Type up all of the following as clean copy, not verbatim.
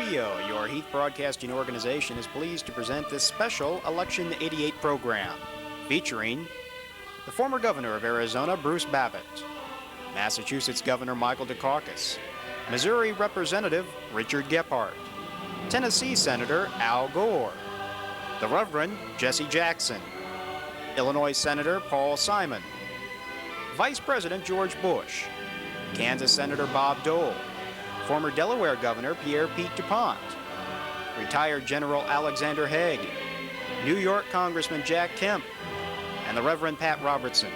Radio, your Heath Broadcasting organization, is pleased to present this special Election 88 program featuring the former governor of Arizona, Bruce Babbitt, Massachusetts Governor Michael Dukakis, Missouri Representative Richard Gephardt, Tennessee Senator Al Gore, the Reverend Jesse Jackson, Illinois Senator Paul Simon, Vice President George Bush, Kansas Senator Bob Dole, former Delaware Governor Pierre Pete DuPont, retired General Alexander Haig, New York Congressman Jack Kemp, and the Reverend Pat Robertson.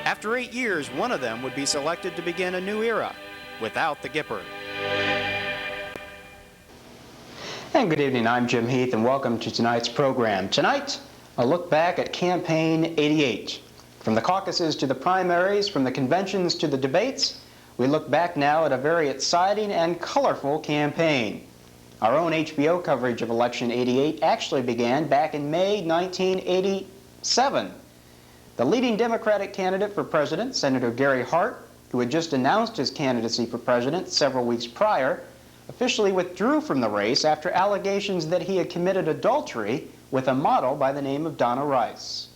After 8 years, one of them would be selected to begin a new era without the Gephardt. And good evening, I'm Jim Heath, and welcome to tonight's program. Tonight, a look back at Campaign 88. From the caucuses to the primaries, from the conventions to the debates, we look back now at a very exciting and colorful campaign. Our own HBO coverage of Election 88 actually began back in May 1987. The leading Democratic candidate for president, Senator Gary Hart, who had just announced his candidacy for president several weeks prior, officially withdrew from the race after allegations that he had committed adultery with a model by the name of Donna Rice.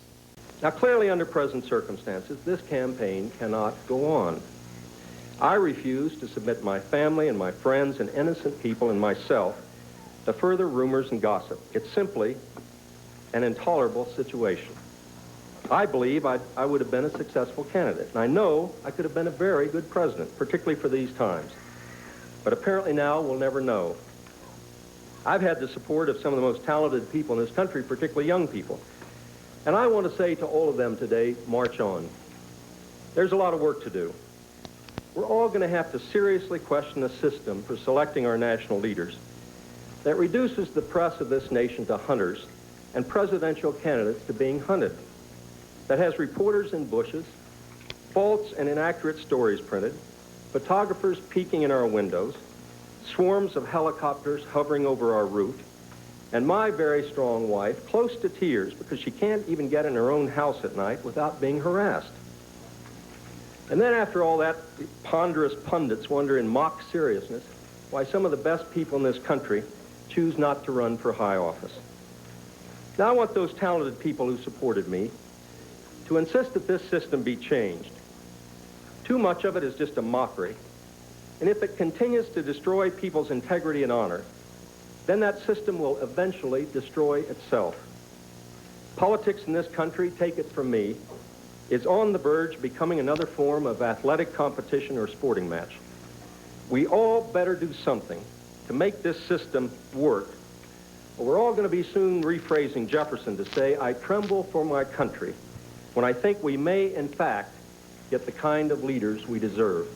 Now, clearly, under present circumstances, this campaign cannot go on. I refuse to submit my family and my friends and innocent people and myself to further rumors and gossip. It's simply an intolerable situation. I believe I would have been a successful candidate, and I know I could have been a very good president, particularly for these times. But apparently now we'll never know. I've had the support of some of the most talented people in this country, particularly young people. And I want to say to all of them today, march on. There's a lot of work to do. We're all going to have to seriously question the system for selecting our national leaders that reduces the press of this nation to hunters and presidential candidates to being hunted, that has reporters in bushes, false and inaccurate stories printed, photographers peeking in our windows, swarms of helicopters hovering over our roof, and my very strong wife close to tears because she can't even get in her own house at night without being harassed. And then after all that, the ponderous pundits wonder in mock seriousness why some of the best people in this country choose not to run for high office. Now I want those talented people who supported me to insist that this system be changed. Too much of it is just a mockery. And if it continues to destroy people's integrity and honor, then that system will eventually destroy itself. Politics in this country, take it from me, is on the verge of becoming another form of athletic competition or sporting match. We all better do something to make this system work, or we're all going to be soon rephrasing Jefferson to say, I tremble for my country, when I think we may, in fact, get the kind of leaders we deserve.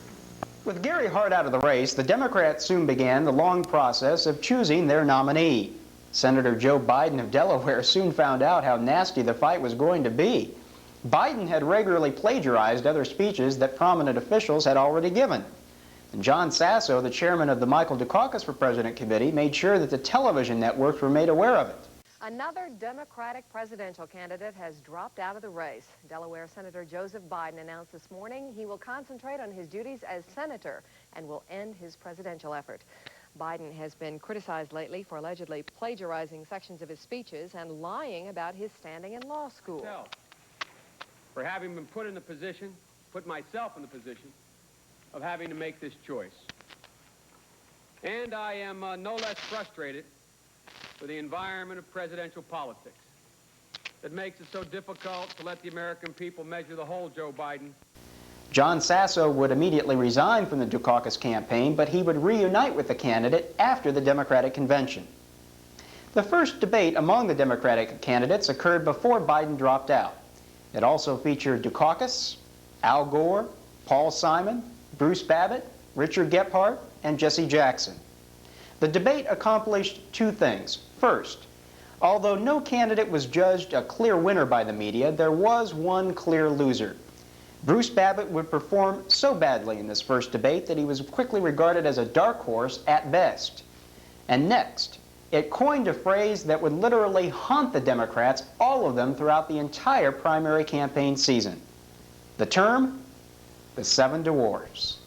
With Gary Hart out of the race, the Democrats soon began the long process of choosing their nominee. Senator Joe Biden of Delaware soon found out how nasty the fight was going to be. Biden had regularly plagiarized other speeches that prominent officials had already given. And John Sasso, the chairman of the Michael Dukakis for President Committee, made sure that the television networks were made aware of it. Another Democratic presidential candidate has dropped out of the race. Delaware Senator Joseph Biden announced this morning he will concentrate on his duties as senator and will end his presidential effort. Biden has been criticized lately for allegedly plagiarizing sections of his speeches and lying about his standing in law school. For having been put myself in the position of having to make this choice. And I am no less frustrated with the environment of presidential politics that makes it so difficult to let the American people measure the whole Joe Biden. John Sasso would immediately resign from the Dukakis campaign, but he would reunite with the candidate after the Democratic convention. The first debate among the Democratic candidates occurred before Biden dropped out. It also featured Dukakis, Al Gore, Paul Simon, Bruce Babbitt, Richard Gephardt, and Jesse Jackson. The debate accomplished two things. First, although no candidate was judged a clear winner by the media, there was one clear loser. Bruce Babbitt would perform so badly in this first debate that he was quickly regarded as a dark horse at best. And next, it coined a phrase that would literally haunt the Democrats, all of them, throughout the entire primary campaign season. The term, the 7 dwarfs.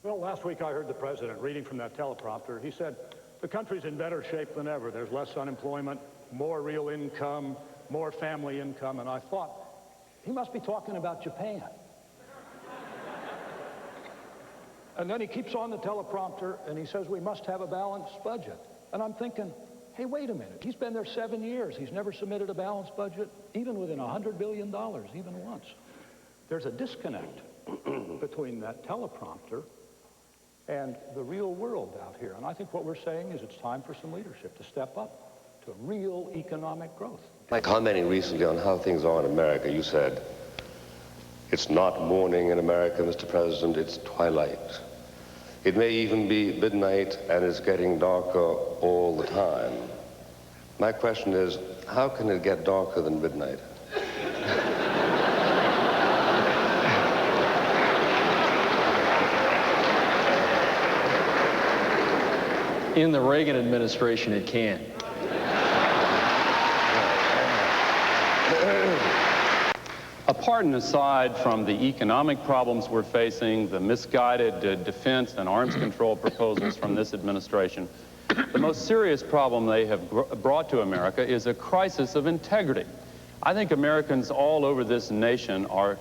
Well, last week I heard the president reading from that teleprompter. He said, the country's in better shape than ever. There's less unemployment, more real income, more family income, and I thought, he must be talking about Japan. And then he keeps on the teleprompter and he says we must have a balanced budget. And I'm thinking, hey, wait a minute. He's been there 7 years. He's never submitted a balanced budget, even within $100 billion, even once. There's a disconnect between that teleprompter and the real world out here. And I think what we're saying is it's time for some leadership to step up to real economic growth. Commenting recently on how things are in America, you said, it's not morning in America, Mr. President, it's twilight. It may even be midnight and it's getting darker all the time. My question is, how can it get darker than midnight? In the Reagan administration, it can. Apart and aside from the economic problems we're facing, the misguided defense and arms control proposals from this administration, the most serious problem they have brought to America is a crisis of integrity. I think Americans all over this nation are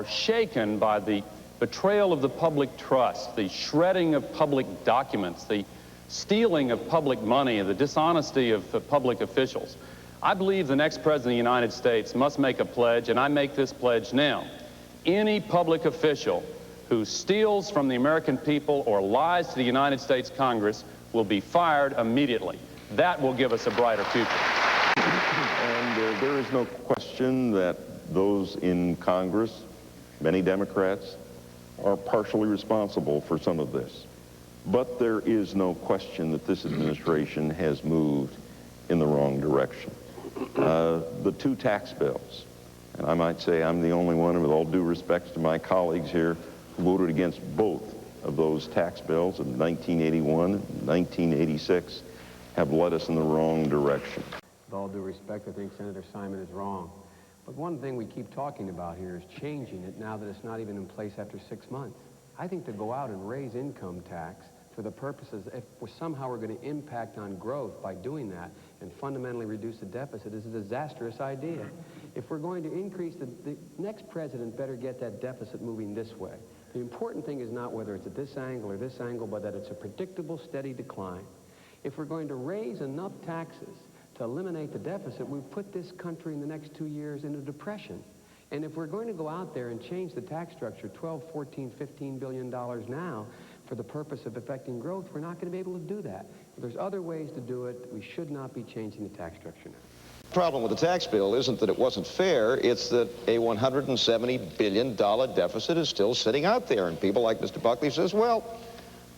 shaken by the betrayal of the public trust, the shredding of public documents, the stealing of public money, and the dishonesty of public officials. I believe the next president of the United States must make a pledge, and I make this pledge now. Any public official who steals from the American people or lies to the United States Congress will be fired immediately. That will give us a brighter future. And there is no question that those in Congress, many Democrats, are partially responsible for some of this. But there is no question that this administration has moved in the wrong direction. The two tax bills, and I might say I'm the only one, with all due respect to my colleagues here, who voted against both of those tax bills in 1981 and 1986, have led us in the wrong direction. With all due respect, I think Senator Simon is wrong. But one thing we keep talking about here is changing it now that it's not even in place after 6 months. I think to go out and raise income tax for the purposes, if somehow we're going to impact on growth by doing that and fundamentally reduce the deficit, is a disastrous idea. If we're going to increase the next president better get that deficit moving this way. The important thing is not whether it's at this angle or this angle, but that it's a predictable, steady decline. If we're going to raise enough taxes to eliminate the deficit, we've put this country in the next 2 years in a depression. And if we're going to go out there and change the tax structure, $12, $14, $15 billion now, for the purpose of affecting growth, we're not going to be able to do that. If there's other ways to do it, we should not be changing the tax structure now. The problem with the tax bill isn't that it wasn't fair, it's that a $170 billion deficit is still sitting out there. And people like Mr. Buckley says, well,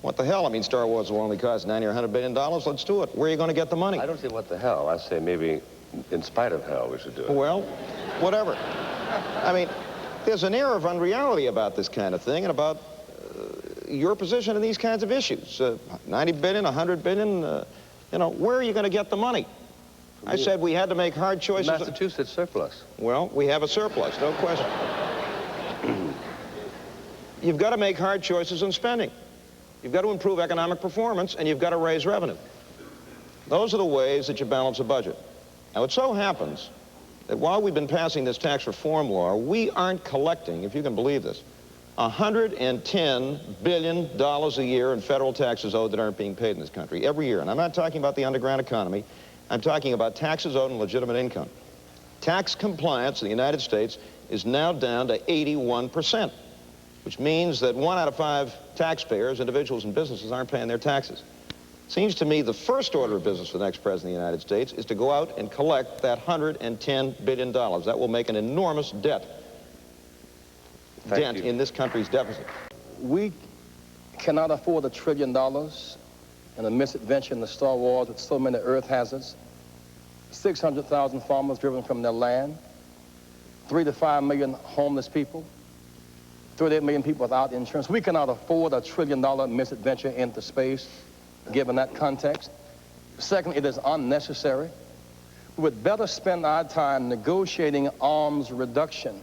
what the hell? I mean, Star Wars will only cost $90 or $100 billion. Let's do it. Where are you going to get the money? I don't say what the hell. I say maybe in spite of hell we should do it. Well, whatever. I mean, there's an air of unreality about this kind of thing and about your position in these kinds of issues. 90 billion, 100 billion, you know, where are you going to get the money? I said we had to make hard choices. Massachusetts surplus. Well, we have a surplus, no question. You've got to make hard choices in spending. You've got to improve economic performance, and you've got to raise revenue. Those are the ways that you balance a budget. Now, it so happens that while we've been passing this tax reform law, we aren't collecting, if you can believe this, $110 billion a year in federal taxes owed that aren't being paid in this country every year. And I'm not talking about the underground economy. I'm talking about taxes owed on legitimate income. Tax compliance in the United States is now down to 81%, which means that 1 out of 5 taxpayers, individuals and businesses, aren't paying their taxes. Seems to me the first order of business for the next president of the United States is to go out and collect that $110 billion. That will make an enormous dent in this country's deficit. We cannot afford $1 trillion and a misadventure in the Star Wars with so many earth hazards, 600,000 farmers driven from their land, 3 to 5 million homeless people, 38 million people without insurance. We cannot afford $1 trillion misadventure into space, given that context. Second, it is unnecessary. We would better spend our time negotiating arms reduction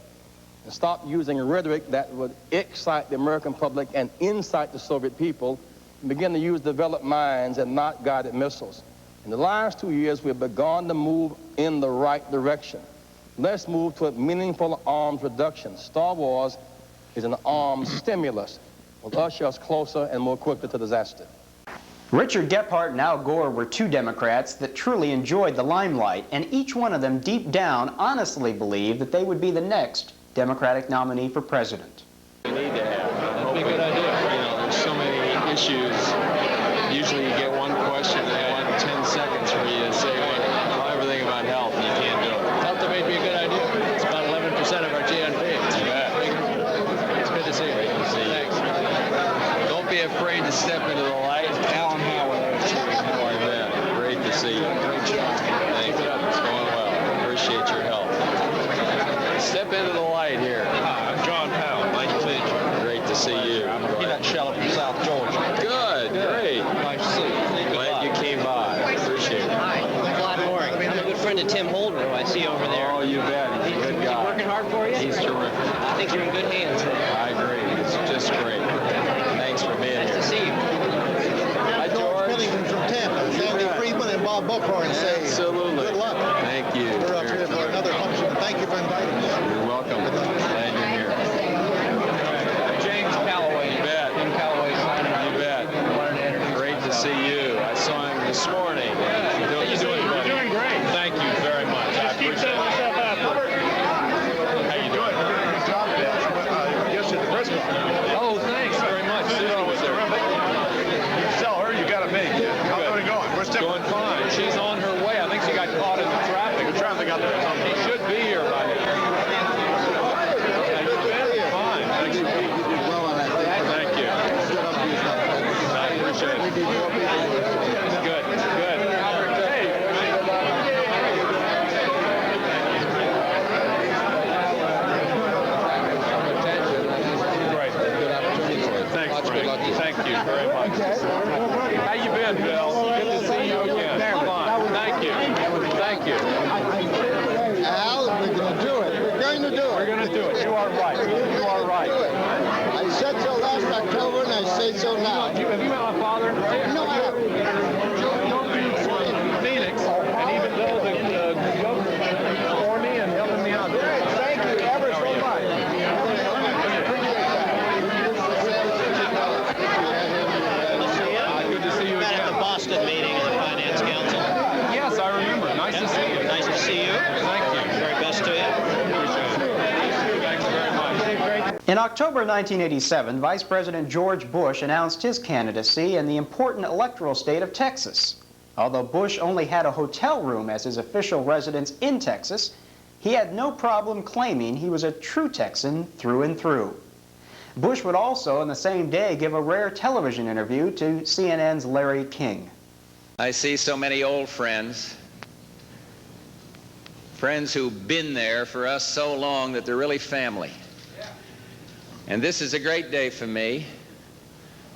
and stop using rhetoric that would excite the American public and incite the Soviet people, and begin to use developed minds and not guided missiles. In the last 2 years, we have begun to move in the right direction. Let's move to a meaningful arms reduction. Star Wars is an arms stimulus, will usher us closer and more quickly to disaster. Richard Gephardt and Al Gore were two Democrats that truly enjoyed the limelight, and each one of them deep down honestly believed that they would be the next Democratic nominee for president. We need to have. That'd be a good idea. You know, there's so many issues. Usually you get one question and they want 10 seconds for you to say everything about health, and you can't do it. Health debate would be a good idea. It's about 11% of our GNP. You bet. It's good to see you. Great to see you. Thanks. Don't be afraid to step into the light. Alan Howard. How are you? Great to see you. Great job. Thank you. It's going well. Appreciate your help. Step into the light here. Hi, I'm John Powell. Nice to meet you. Great to see you. I'm a peanut shell from South Georgia. Good. Great. Nice to see you. Glad you came by. Appreciate it. Hi, I'm Vlad Moring. I'm a good friend of Tim Holder, who I see over there. Oh, you bet. He's a good guy. Is he working hard for you? He's terrific. I think you're in good hands. I agree. It's just great. Thanks for being here. Nice to see you. Hi, George. Pennington from Tampa. Sandy Friedman and Bob Buckhorn say absolutely. Good luck. Thank you. We're up here for another function. Thank you for inviting us. You're welcome. Glad you're here. James Calloway. You bet. Jim Calloway signing up. You bet. Great to see you. I saw him this morning. How you doing, buddy? You're doing great. Thank you very much. I appreciate it. How you doing? Good job, yesterday at the press conference. Oh, thanks very much. Susan was there. Tell her you got to make it. How's it going? We're going fine. She's on her way. I think she got caught in the traffic. The traffic out there. She should be here by now. Fine. Thanks for being here. You did well on that thing. Thank you. I appreciate it. Good. Good. Hey. Right. Good opportunity for you. Thanks, Frank. Thank you very much. How you been, Bill? Good to see you again. Fine. Thank you. Thank you. Al, we're going to do it. We're going to do it. We're going to do it. You are right. You are right. I said so last October, and I say so now. Have you met my father? No, I haven't. Phoenix, and even though the governor for me and helping me out. Thank you ever so much. Good to see you Met again. at the Boston meeting of the Finance Council. Yes, I remember. Nice to see you. Nice to see you. Thank you. Very best to you. Thanks very much. In October 1987, Vice President George Bush announced his candidacy in the important electoral state of Texas. Although Bush only had a hotel room as his official residence in Texas, he had no problem claiming he was a true Texan through and through. Bush would also, on the same day, give a rare television interview to CNN's Larry King. I see so many old friends, friends who've been there for us so long that they're really family. And this is a great day for me,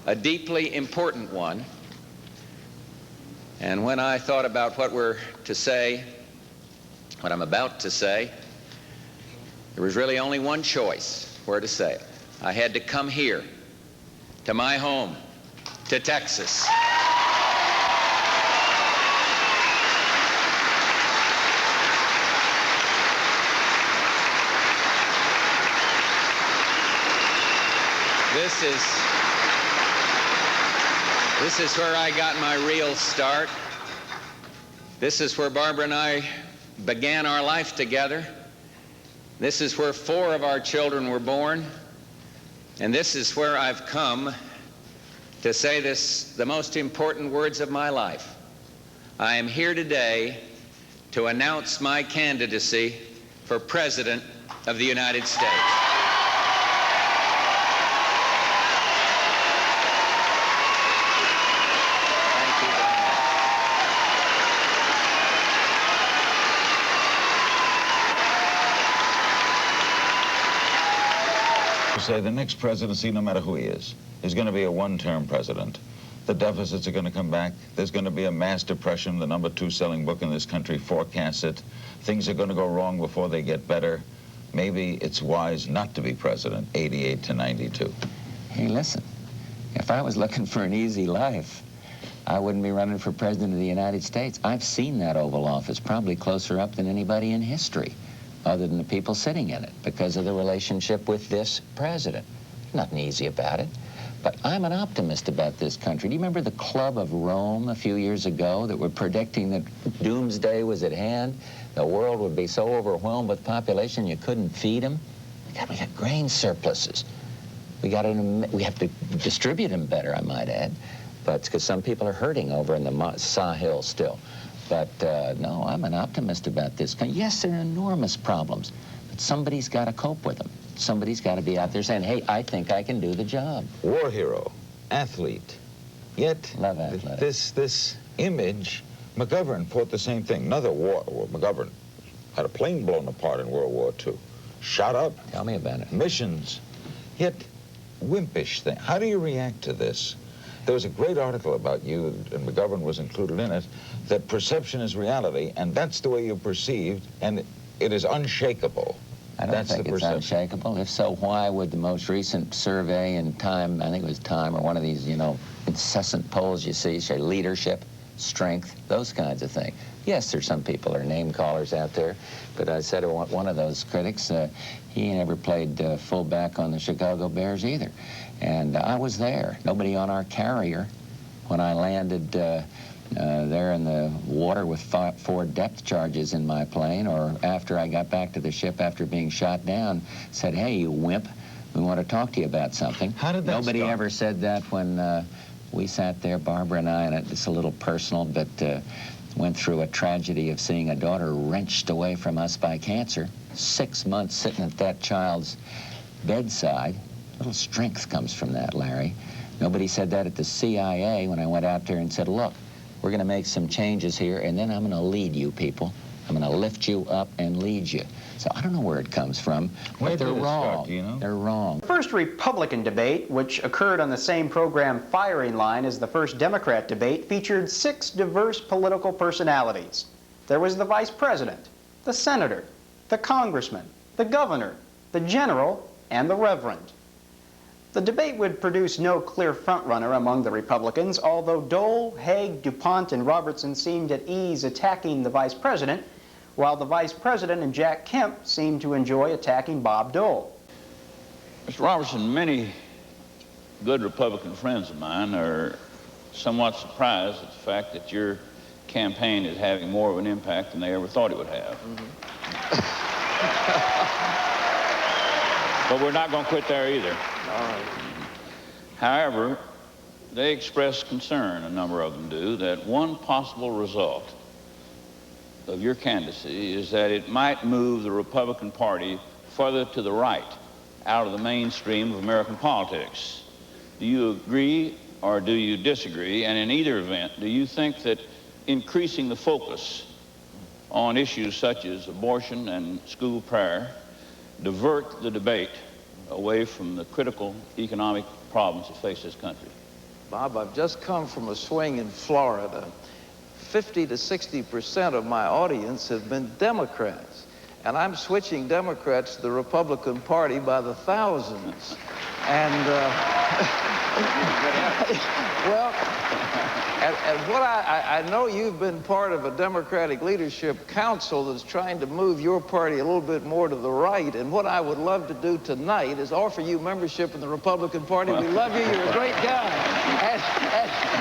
a deeply important one. And when I thought about what we're to say, what I'm about to say, there was really only one choice where to say it. I had to come here, to my home, to Texas. This is where I got my real start. This is where Barbara and I began our life together. This is where 4 of our children were born. And this is where I've come to say the most important words of my life. I am here today to announce my candidacy for President of the United States. Say the next presidency, no matter who he is going to be a one-term president. The deficits are going to come back. There's going to be a mass depression. The #2 selling book in this country forecasts it. Things are going to go wrong before they get better. maybe it's wise not to be president 88 to 92. Hey, listen, if I was looking for an easy life, I wouldn't be running for president of the United States. I've seen that Oval Office probably closer up than anybody in history, other than the people sitting in it, because of the relationship with this president. Nothing easy about it. But I'm an optimist about this country. Do you remember the Club of Rome a few years ago that were predicting that doomsday was at hand? The world would be so overwhelmed with population you couldn't feed them. We got grain surpluses. We have to distribute them better, I might add. But it's because some people are hurting over in the Sahel still. But no, I'm an optimist about this country. Yes, there are enormous problems, but somebody's got to cope with them. Somebody's got to be out there saying, hey, I think I can do the job. War hero, athlete. Yet, love athletics. This image, McGovern fought the same thing. Another war. Well, McGovern had a plane blown apart in World War II. Shot up. Tell me about it. Missions. Yet, wimpish thing. How do you react to this? There was a great article about you, and McGovern was included in it, that perception is reality, and that's the way you perceived, and it is unshakable. I don't think it's unshakable. If so, why would the most recent survey in Time, I think it was Time, or one of these, you know, incessant polls you see, say leadership, strength, those kinds of things. Yes, there's some people that are name callers out there, but I said one of those critics, he never played fullback on the Chicago Bears either. And I was there. Nobody on our carrier when I landed there in the water with 4 depth charges in my plane, or after I got back to the ship after being shot down, said, hey, you wimp, we want to talk to you about something. How did that Nobody start? ever said that when we sat there, Barbara and I, and it's a little personal, but went through a tragedy of seeing a daughter wrenched away from us by cancer. 6 months sitting at that child's bedside. A little strength comes from that, Larry. Nobody said that at the CIA when I went out there and said, look, we're going to make some changes here, and then I'm going to lead you people. I'm going to lift you up and lead you. So I don't know where it comes from, but they're wrong. Do you know? They're wrong. The first Republican debate, which occurred on the same program firing line as the first Democrat debate, featured 6 diverse political personalities. There was the vice president, the senator, the congressman, the governor, the general, and the reverend. The debate would produce no clear frontrunner among the Republicans, although Dole, Haig, DuPont, and Robertson seemed at ease attacking the vice president, while the vice president and Jack Kemp seemed to enjoy attacking Bob Dole. Mr. Robertson, many good Republican friends of mine are somewhat surprised at the fact that your campaign is having more of an impact than they ever thought it would have. But we're not going to quit there either. All right. However, they express concern, a number of them do, that one possible result of your candidacy is that it might move the Republican Party further to the right, out of the mainstream of American politics. Do you agree or do you disagree? And in either event, do you think that increasing the focus on issues such as abortion and school prayer divert the debate away from the critical economic problems that face this country? Bob, I've just come from a swing in Florida. 50 to 60% of my audience have been Democrats, and I'm switching Democrats to the Republican Party by the thousands. And well, and what I know you've been part of a Democratic leadership council that's trying to move your party a little bit more to the right, and what I would love to do tonight is offer you membership in the Republican Party. We love you, you're a great guy, and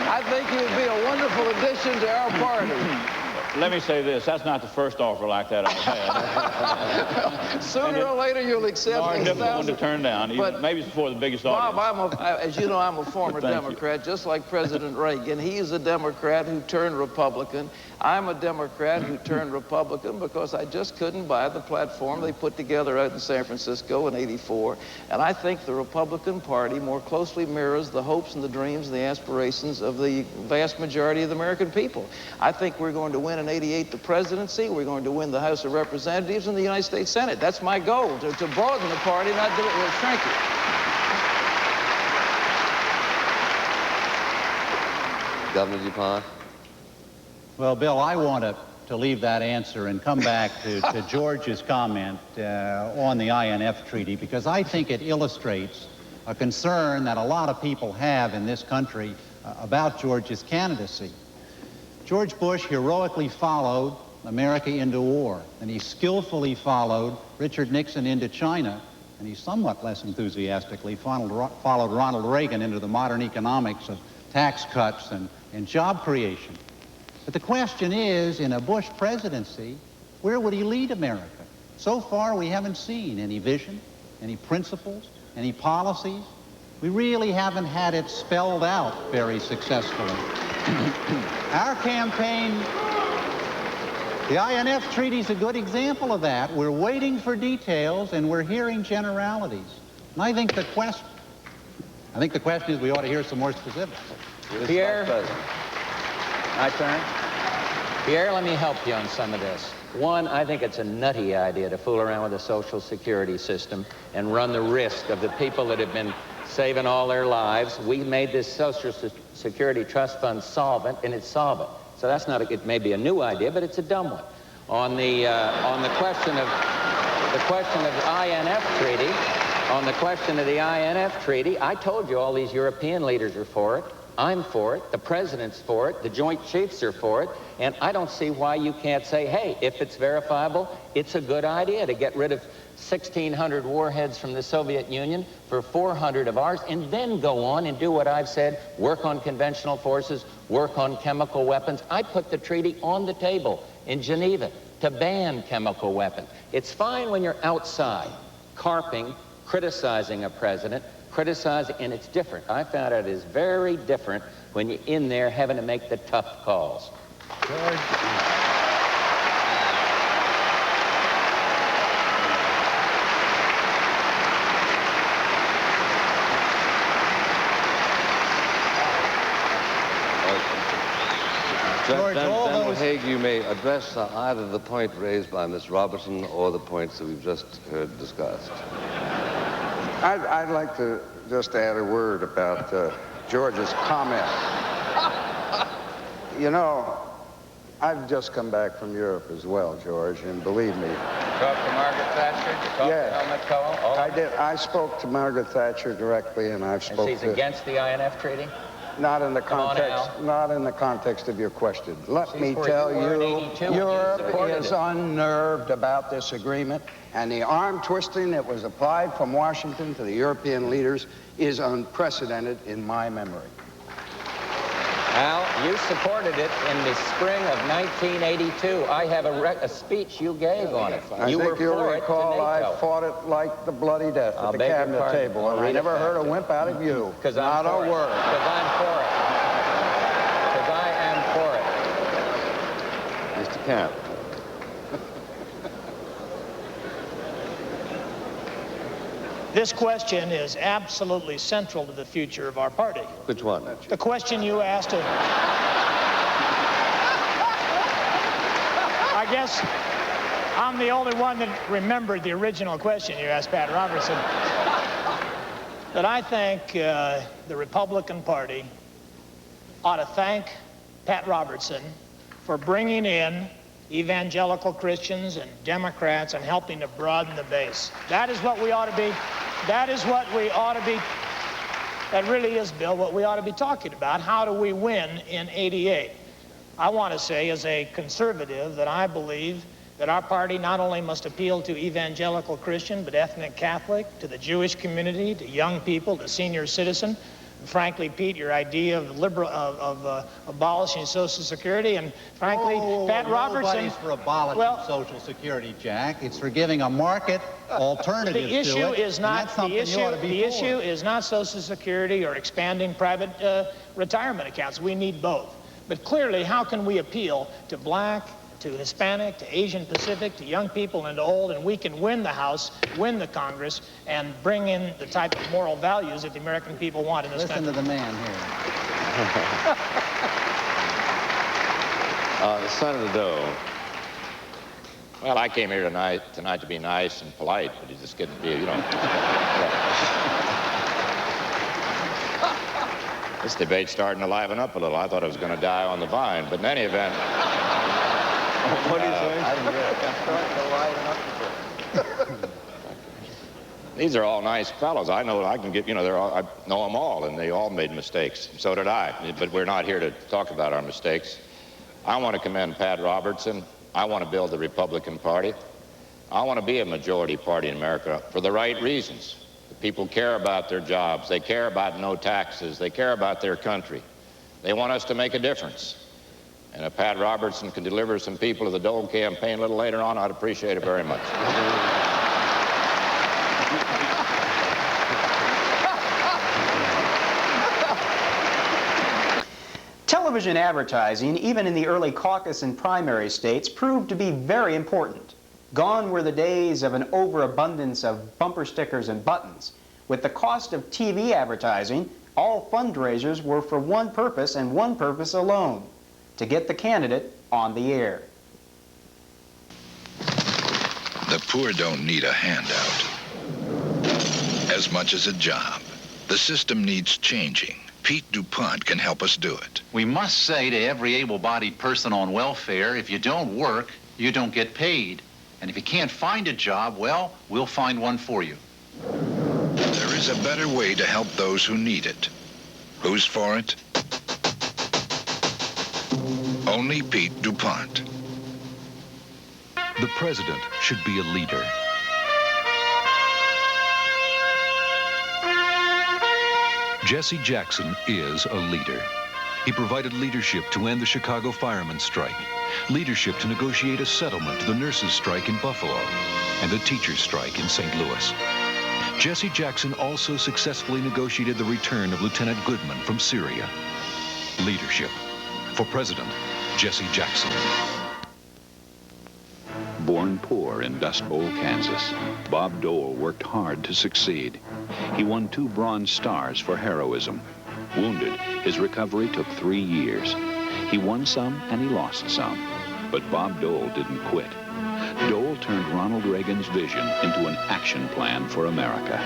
I think you'd be a wonderful addition to our party. Let me say this, that's not the first offer like that I've had. Sooner or later you'll accept More these difficult one to thousand. turn down, even, maybe it's before the biggest audience. Bob, as you know, I'm a former Thank you. Democrat, just like President Reagan. He's a Democrat who turned Republican. I'm a Democrat who turned Republican because I just couldn't buy the platform they put together out in San Francisco in '84. And I think the Republican Party more closely mirrors the hopes and the dreams and the aspirations of the vast majority of the American people. I think we're going to win in '88 the presidency. We're going to win the House of Representatives and the United States Senate. That's my goal, to broaden the party, not shrink it. Governor DuPont? Well, Bill, I want to to leave that answer and come back to George's comment on the INF Treaty, because I think it illustrates a concern that a lot of people have in this country about George's candidacy. George Bush heroically followed America into war, and he skillfully followed Richard Nixon into China, and he somewhat less enthusiastically followed Ronald Reagan into the modern economics of tax cuts and job creation. But the question is, in a Bush presidency, where would he lead America? So far, we haven't seen any vision, any principles, any policies. We really haven't had it spelled out very successfully. Our campaign, the INF Treaty is a good example of that. We're waiting for details and we're hearing generalities. And I think the question is we ought to hear some more specifics. Pierre, my turn. Pierre, let me help you on some of this. One, I think it's a nutty idea to fool around with the Social Security system and run the risk of the people that have been saving all their lives. We made this Social Security Trust Fund solvent, and it's solvent. So that's not, it may be a new idea, but it's a dumb one. On the question of the INF Treaty, I told you all these European leaders are for it. I'm for it. The president's for it. The Joint Chiefs are for it. And I don't see why you can't say, hey, if it's verifiable, it's a good idea to get rid of 1,600 warheads from the Soviet Union for 400 of ours, and then go on and do what I've said, work on conventional forces, work on chemical weapons. I put the treaty on the table in Geneva to ban chemical weapons. It's fine when you're outside, carping, criticizing a president, and it's different. I found it is very different when you're in there having to make the tough calls. George. General Haig, you may address either the point raised by Ms. Robertson or the points that we've just heard discussed. I'd like to just add a word about George's comment. You know, I've just come back from Europe as well, George, and believe me. You talked to Margaret Thatcher? You talked to Helmut Kohl? I did. I spoke to Margaret Thatcher directly, and I've spoken. And she's against the INF Treaty? Not in the context of your question. Let me tell you, Europe is unnerved about this agreement, and the arm twisting that was applied from Washington to the European leaders is unprecedented in my memory. Al, you supported it in the spring of 1982. I have a speech you gave on it. I think you'll recall I fought it like the bloody death at the cabinet table, and I never heard a wimp out of you. Not a word. Because I'm for it. Because I am for it. Mr. Kemp. This question is absolutely central to the future of our party. Which one? The question you asked. I guess I'm the only one that remembered the original question you asked Pat Robertson. But I think the Republican Party ought to thank Pat Robertson for bringing in evangelical Christians and Democrats and helping to broaden the base. That is what we ought to be. That is what we ought to be. That really is, Bill, what we ought to be talking about. How do we win in '88? I want to say, as a conservative, that I believe that our party not only must appeal to evangelical Christian, but ethnic Catholic, to the Jewish community, to young people, to senior citizen. Frankly, Pete, your idea of abolishing Social Security, and frankly, Pat Robertson. Nobody's for abolishing Social Security, Jack. It's for giving a market alternative to it. The issue is not the issue is not Social Security or expanding private retirement accounts. We need both. But clearly, how can we appeal to black, to Hispanic, to Asian Pacific, to young people and to old, and we can win the House, win the Congress, and bring in the type of moral values that the American people want in this country. Listen to the man here. Senator Dole. Well, I came here tonight to be nice and polite, but you just couldn't be, you know. This debate's starting to liven up a little. I thought I was going to die on the vine, but in any event. What do you say? These are all nice fellows. I know I can get, you know, I know them all, and they all made mistakes. So did I. But we're not here to talk about our mistakes. I want to commend Pat Robertson. I want to build the Republican Party. I want to be a majority party in America for the right reasons. The people care about their jobs. They care about no taxes. They care about their country. They want us to make a difference. And if Pat Robertson can deliver some people to the Dole campaign a little later on, I'd appreciate it very much. Television advertising, even in the early caucus and primary states, proved to be very important. Gone were the days of an overabundance of bumper stickers and buttons. With the cost of TV advertising, all fundraisers were for one purpose and one purpose alone: to get the candidate on the air. The poor don't need a handout as much as a job. The system needs changing. Pete DuPont can help us do it. We must say to every able-bodied person on welfare, if you don't work, you don't get paid. And if you can't find a job, well, we'll find one for you. There is a better way to help those who need it. Who's for it? Only Pete DuPont. The president should be a leader. Jesse Jackson is a leader. He provided leadership to end the Chicago firemen's strike, leadership to negotiate a settlement to the nurses' strike in Buffalo, and the teachers' strike in St. Louis. Jesse Jackson also successfully negotiated the return of Lieutenant Goodman from Syria. Leadership. For President, Jesse Jackson. Born poor in Dust Bowl, Kansas, Bob Dole worked hard to succeed. He won 2 Bronze Stars for heroism. Wounded, his recovery took 3 years. He won some and he lost some, but Bob Dole didn't quit. Dole turned Ronald Reagan's vision into an action plan for America.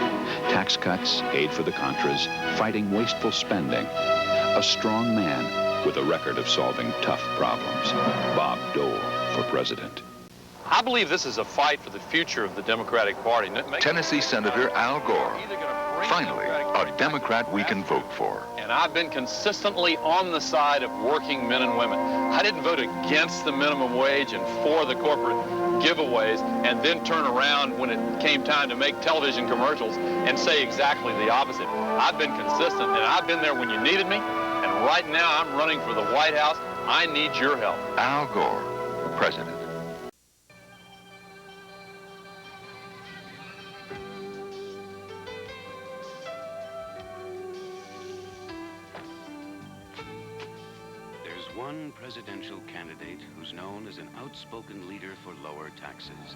Tax cuts, aid for the Contras, fighting wasteful spending. A strong man with a record of solving tough problems. Bob Dole for president. I believe this is a fight for the future of the Democratic Party. Tennessee Senator Al Gore. Finally, a Democrat we can vote for. And I've been consistently on the side of working men and women. I didn't vote against the minimum wage and for the corporate giveaways and then turn around when it came time to make television commercials and say exactly the opposite. I've been consistent, and I've been there when you needed me. And right now, I'm running for the White House. I need your help. Al Gore, president. One presidential candidate who's known as an outspoken leader for lower taxes.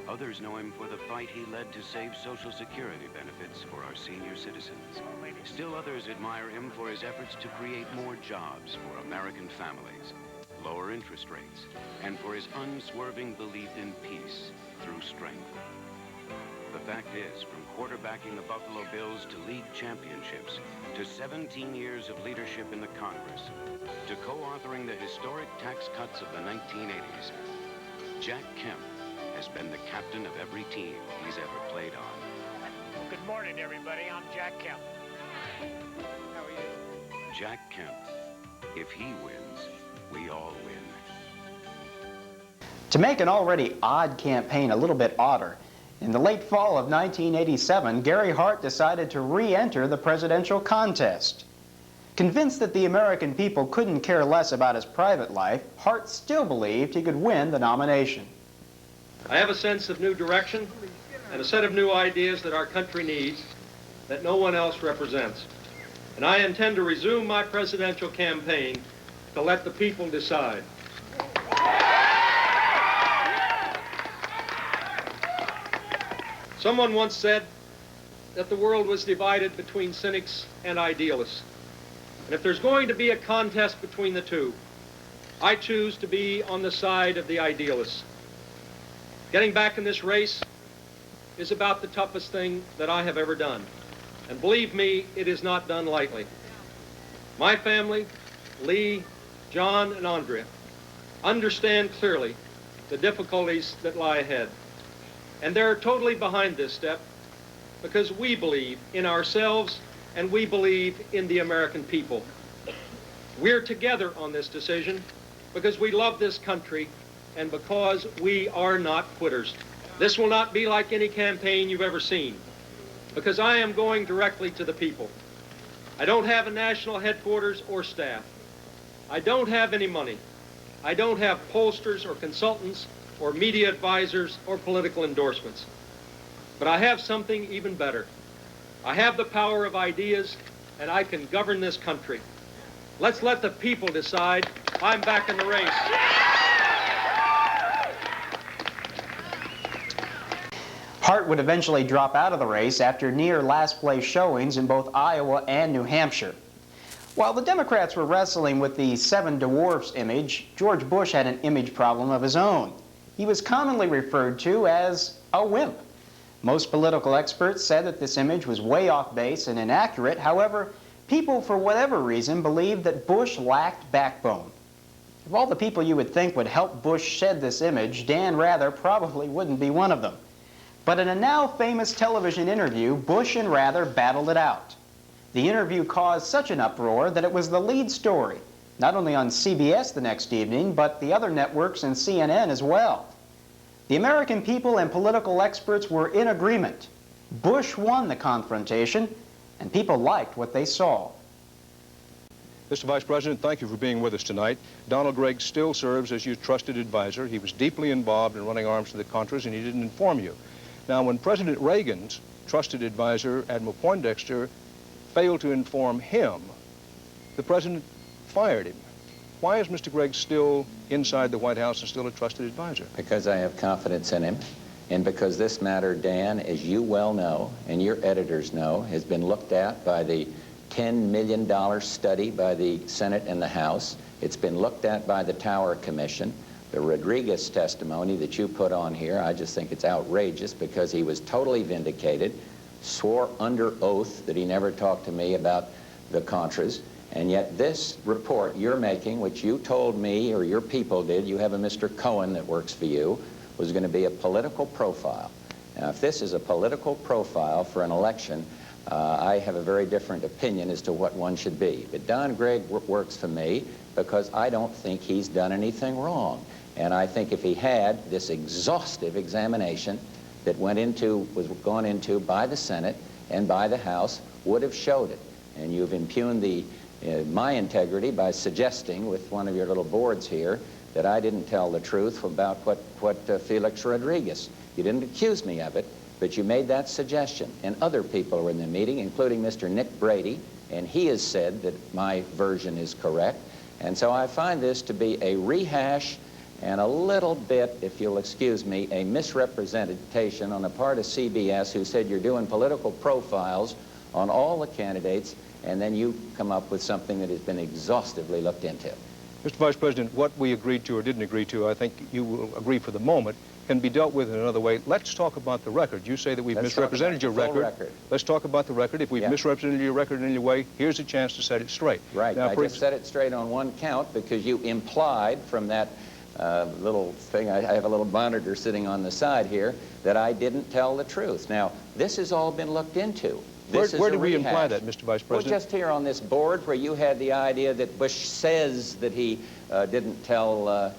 Others know him for the fight he led to save Social Security benefits for our senior citizens. Still others admire him for his efforts to create more jobs for American families, lower interest rates, and for his unswerving belief in peace through strength. The fact is, from quarterbacking the Buffalo Bills to league championships, to 17 years of leadership in the Congress, to co-authoring the historic tax cuts of the 1980s, Jack Kemp has been the captain of every team he's ever played on. Well, good morning, everybody. I'm Jack Kemp. How are you? Jack Kemp. If he wins, we all win. To make an already odd campaign a little bit odder, in the late fall of 1987, Gary Hart decided to re-enter the presidential contest. Convinced that the American people couldn't care less about his private life, Hart still believed he could win the nomination. I have a sense of new direction and a set of new ideas that our country needs that no one else represents. And I intend to resume my presidential campaign to let the people decide. Someone once said that the world was divided between cynics and idealists. And if there's going to be a contest between the two, I choose to be on the side of the idealists. Getting back in this race is about the toughest thing that I have ever done. And believe me, it is not done lightly. My family, Lee, John, and Andrea, understand clearly the difficulties that lie ahead. And they're totally behind this step because we believe in ourselves and we believe in the American people. We're together on this decision because we love this country and because we are not quitters. This will not be like any campaign you've ever seen because I am going directly to the people. I don't have a national headquarters or staff. I don't have any money. I don't have pollsters or consultants or media advisors or political endorsements. But I have something even better. I have the power of ideas and I can govern this country. Let's let the people decide. I'm back in the race. Hart would eventually drop out of the race after near last-place showings in both Iowa and New Hampshire. While the Democrats were wrestling with the seven dwarfs image, George Bush had an image problem of his own. He was commonly referred to as a wimp. Most political experts said that this image was way off base and inaccurate. However, people, for whatever reason, believed that Bush lacked backbone. Of all the people you would think would help Bush shed this image, Dan Rather probably wouldn't be one of them. But in a now famous television interview, Bush and Rather battled it out. The interview caused such an uproar that it was the lead story, not only on CBS the next evening, but the other networks and CNN as well. The American people and political experts were in agreement. Bush won the confrontation, and people liked what they saw. Mr. Vice President, thank you for being with us tonight. Donald Gregg still serves as your trusted advisor. He was deeply involved in running arms to the Contras, and he didn't inform you. Now, when President Reagan's trusted advisor, Admiral Poindexter, failed to inform him, the president fired him. Why is Mr. Gregg still inside the White House and still a trusted advisor? Because I have confidence in him, and because this matter, Dan, as you well know, and your editors know, has been looked at by the $10 million study by the Senate and the House. It's been looked at by the Tower Commission. The Rodriguez testimony that you put on here, I just think it's outrageous because he was totally vindicated, swore under oath that he never talked to me about the Contras, and yet this report you're making, which you told me, or your people did, you have a Mr. Cohen that works for you, was going to be a political profile. Now, if this is a political profile for an election, I have a very different opinion as to what one should be. But Don Gregg works for me because I don't think he's done anything wrong. And I think if he had, this exhaustive examination that was gone into by the Senate and by the House would have showed it. And you've impugned my integrity by suggesting with one of your little boards here that I didn't tell the truth about what Felix Rodriguez. You didn't accuse me of it, but you made that suggestion. And other people were in the meeting, including Mr. Nick Brady, and he has said that my version is correct. And so I find this to be a rehash and a little bit, if you'll excuse me, a misrepresentation on the part of CBS, who said you're doing political profiles on all the candidates, and then you come up with something that has been exhaustively looked into. Mr. Vice President, what we agreed to or didn't agree to, I think you will agree for the moment, can be dealt with in another way. Let's talk about the record. You say that we've misrepresented your record. Let's talk about the record. If we've misrepresented your record in any way, here's a chance to set it straight. Right. Now, I just set it straight on one count because you implied from that little thing, I have a little monitor sitting on the side here, that I didn't tell the truth. Now, this has all been looked into. Where did we imply that, Mr. Vice President? Well, just here on this board where you had the idea that Bush says that he didn't hear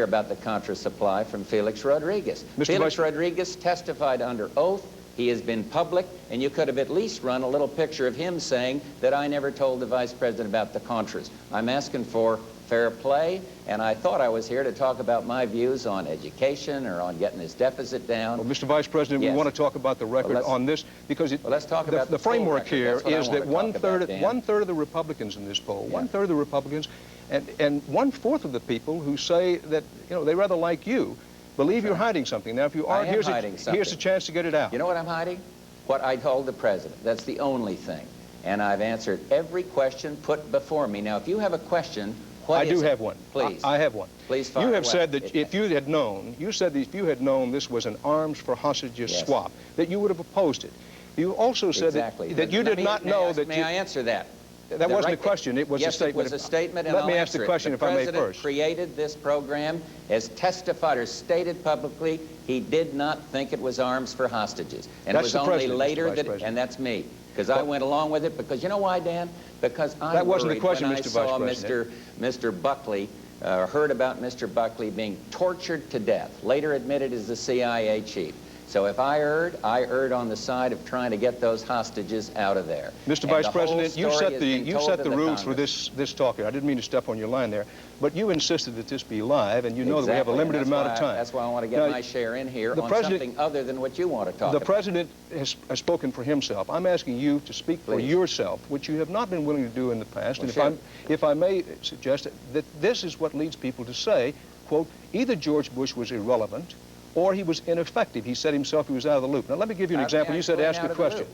about the Contra supply from Felix Rodriguez. Felix Rodriguez testified under oath. He has been public, and you could have at least run a little picture of him saying that I never told the Vice President about the Contras. I'm asking for fair play, and I thought I was here to talk about my views on education or on getting this deficit down. Well, Mr. Vice President, we want to talk about the record on this because let's talk about the framework here is that one-third of the Republicans in this poll, one-third of the Republicans, and one-fourth of the people who say that, you know, they rather like you, believe you're hiding something. Now, if you are, here's a chance to get it out. You know what I'm hiding? What I told the President. That's the only thing. And I've answered every question put before me. Now, if you have a question, what is it? I do have one. Please. I have one. Please fire You have away. said that if you had known, this was an arms for hostages swap, that you would have opposed it. You also said that you did not know that... May I answer that? That wasn't a question. It was a statement. Yes, it was a statement, and let me I'll ask the answer question, it. if I may, first. The President created this program as testified or stated publicly. He did not think it was arms for hostages. And That's it was only the later President, that, and that's me, because I went along with it, because you know why, Dan? Because I That wasn't the question, when Mr. I saw Vice President. Mr. Buckley, heard about Mr. Buckley being tortured to death, later admitted as the CIA chief. So if I erred on the side of trying to get those hostages out of there. Mr. Vice President, you set the rules for this talk. I didn't mean to step on your line there, but you insisted that this be live, and you know that we have a limited amount of time. That's why I want to get my share in here on something other than what you want to talk about. The President has spoken for himself. I'm asking you to speak for yourself, which you have not been willing to do in the past. Well, and if I may suggest that this is what leads people to say, quote, either George Bush was irrelevant or he was ineffective. He said himself he was out of the loop. Now, let me give you an example. You said ask a question.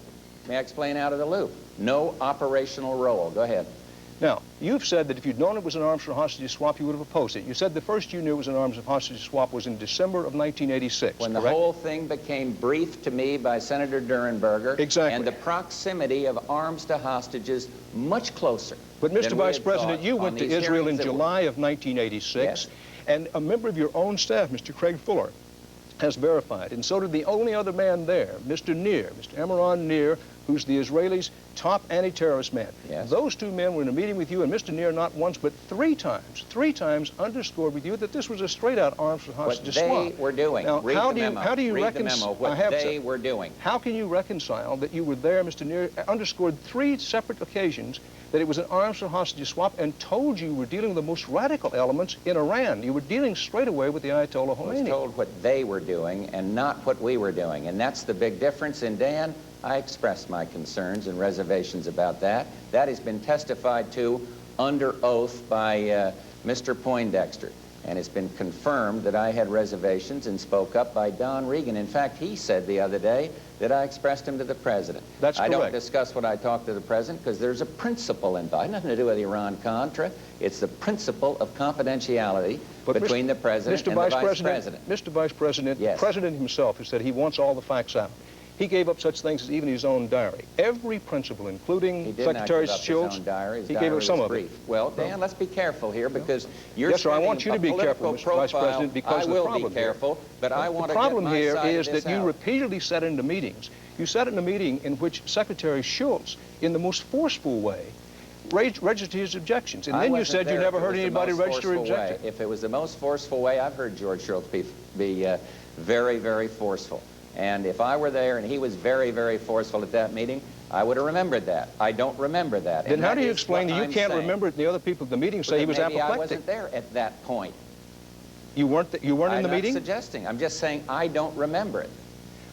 May I explain out of the loop? No operational role. Go ahead. Now, you've said that if you'd known it was an arms for hostage swap, you would have opposed it. You said the first you knew it was an arms for hostage swap was in December of 1986, when correct? The whole thing became briefed to me by Senator Durenberger. Exactly. And the proximity of arms to hostages much closer. But, Mr. Vice President, you went to Israel in July of 1986, yes. And a member of your own staff, Mr. Craig Fuller, has verified, and so did the only other man there, Mr. Nir, Mr. Emiron Nir, who's the Israelis' top anti-terrorist man. Yes. Those two men were in a meeting with you, and Mr. Nir not once but three times underscored with you that this was a straight-out arms for hostage swap. What they were doing. Now, Read how the memo. do you Read the reconcile memo. What they were doing. How can you reconcile that you were there, Mr. Nir, underscored three separate occasions that it was an arms for hostage swap, and told you were dealing with the most radical elements in Iran? You were dealing straight away with the Ayatollah Khomeini. I was told what they were doing and not what we were doing, and that's the big difference. And Dan, I expressed my concerns and reservations about that. That has been testified to under oath by Mr. Poindexter, and it's been confirmed that I had reservations and spoke up by Don Reagan. In fact, he said the other day that I expressed them to the President. That's correct. I don't discuss what I talk to the President because there's a principle involved. Nothing to do with Iran-Contra. It's the principle of confidentiality between the President and the Vice President. Mr. Vice President, yes. The President himself has said he wants all the facts out. He gave up such things as even his own diary. Every principle, including Secretary Schultz, he gave up some of it. Well, Dan, let's be careful here because you're yes, sir, I want you to be careful, Mr. Vice President, because I will be careful, but I want to get my side of this out. The problem here is that you repeatedly said in the meetings, you said in a meeting in which Secretary Schultz, in the most forceful way, registered his objections. And then you said you never heard anybody register objections. If it was the most forceful way, I've heard George Schultz be very, very forceful. And if I were there and he was very, very forceful at that meeting, I would have remembered that. I don't remember that. Then how do you explain that you can't remember it and the other people at the meeting say he was apoplectic? Maybe I wasn't there at that point. You weren't in the meeting? I'm not suggesting. I'm just saying I don't remember it.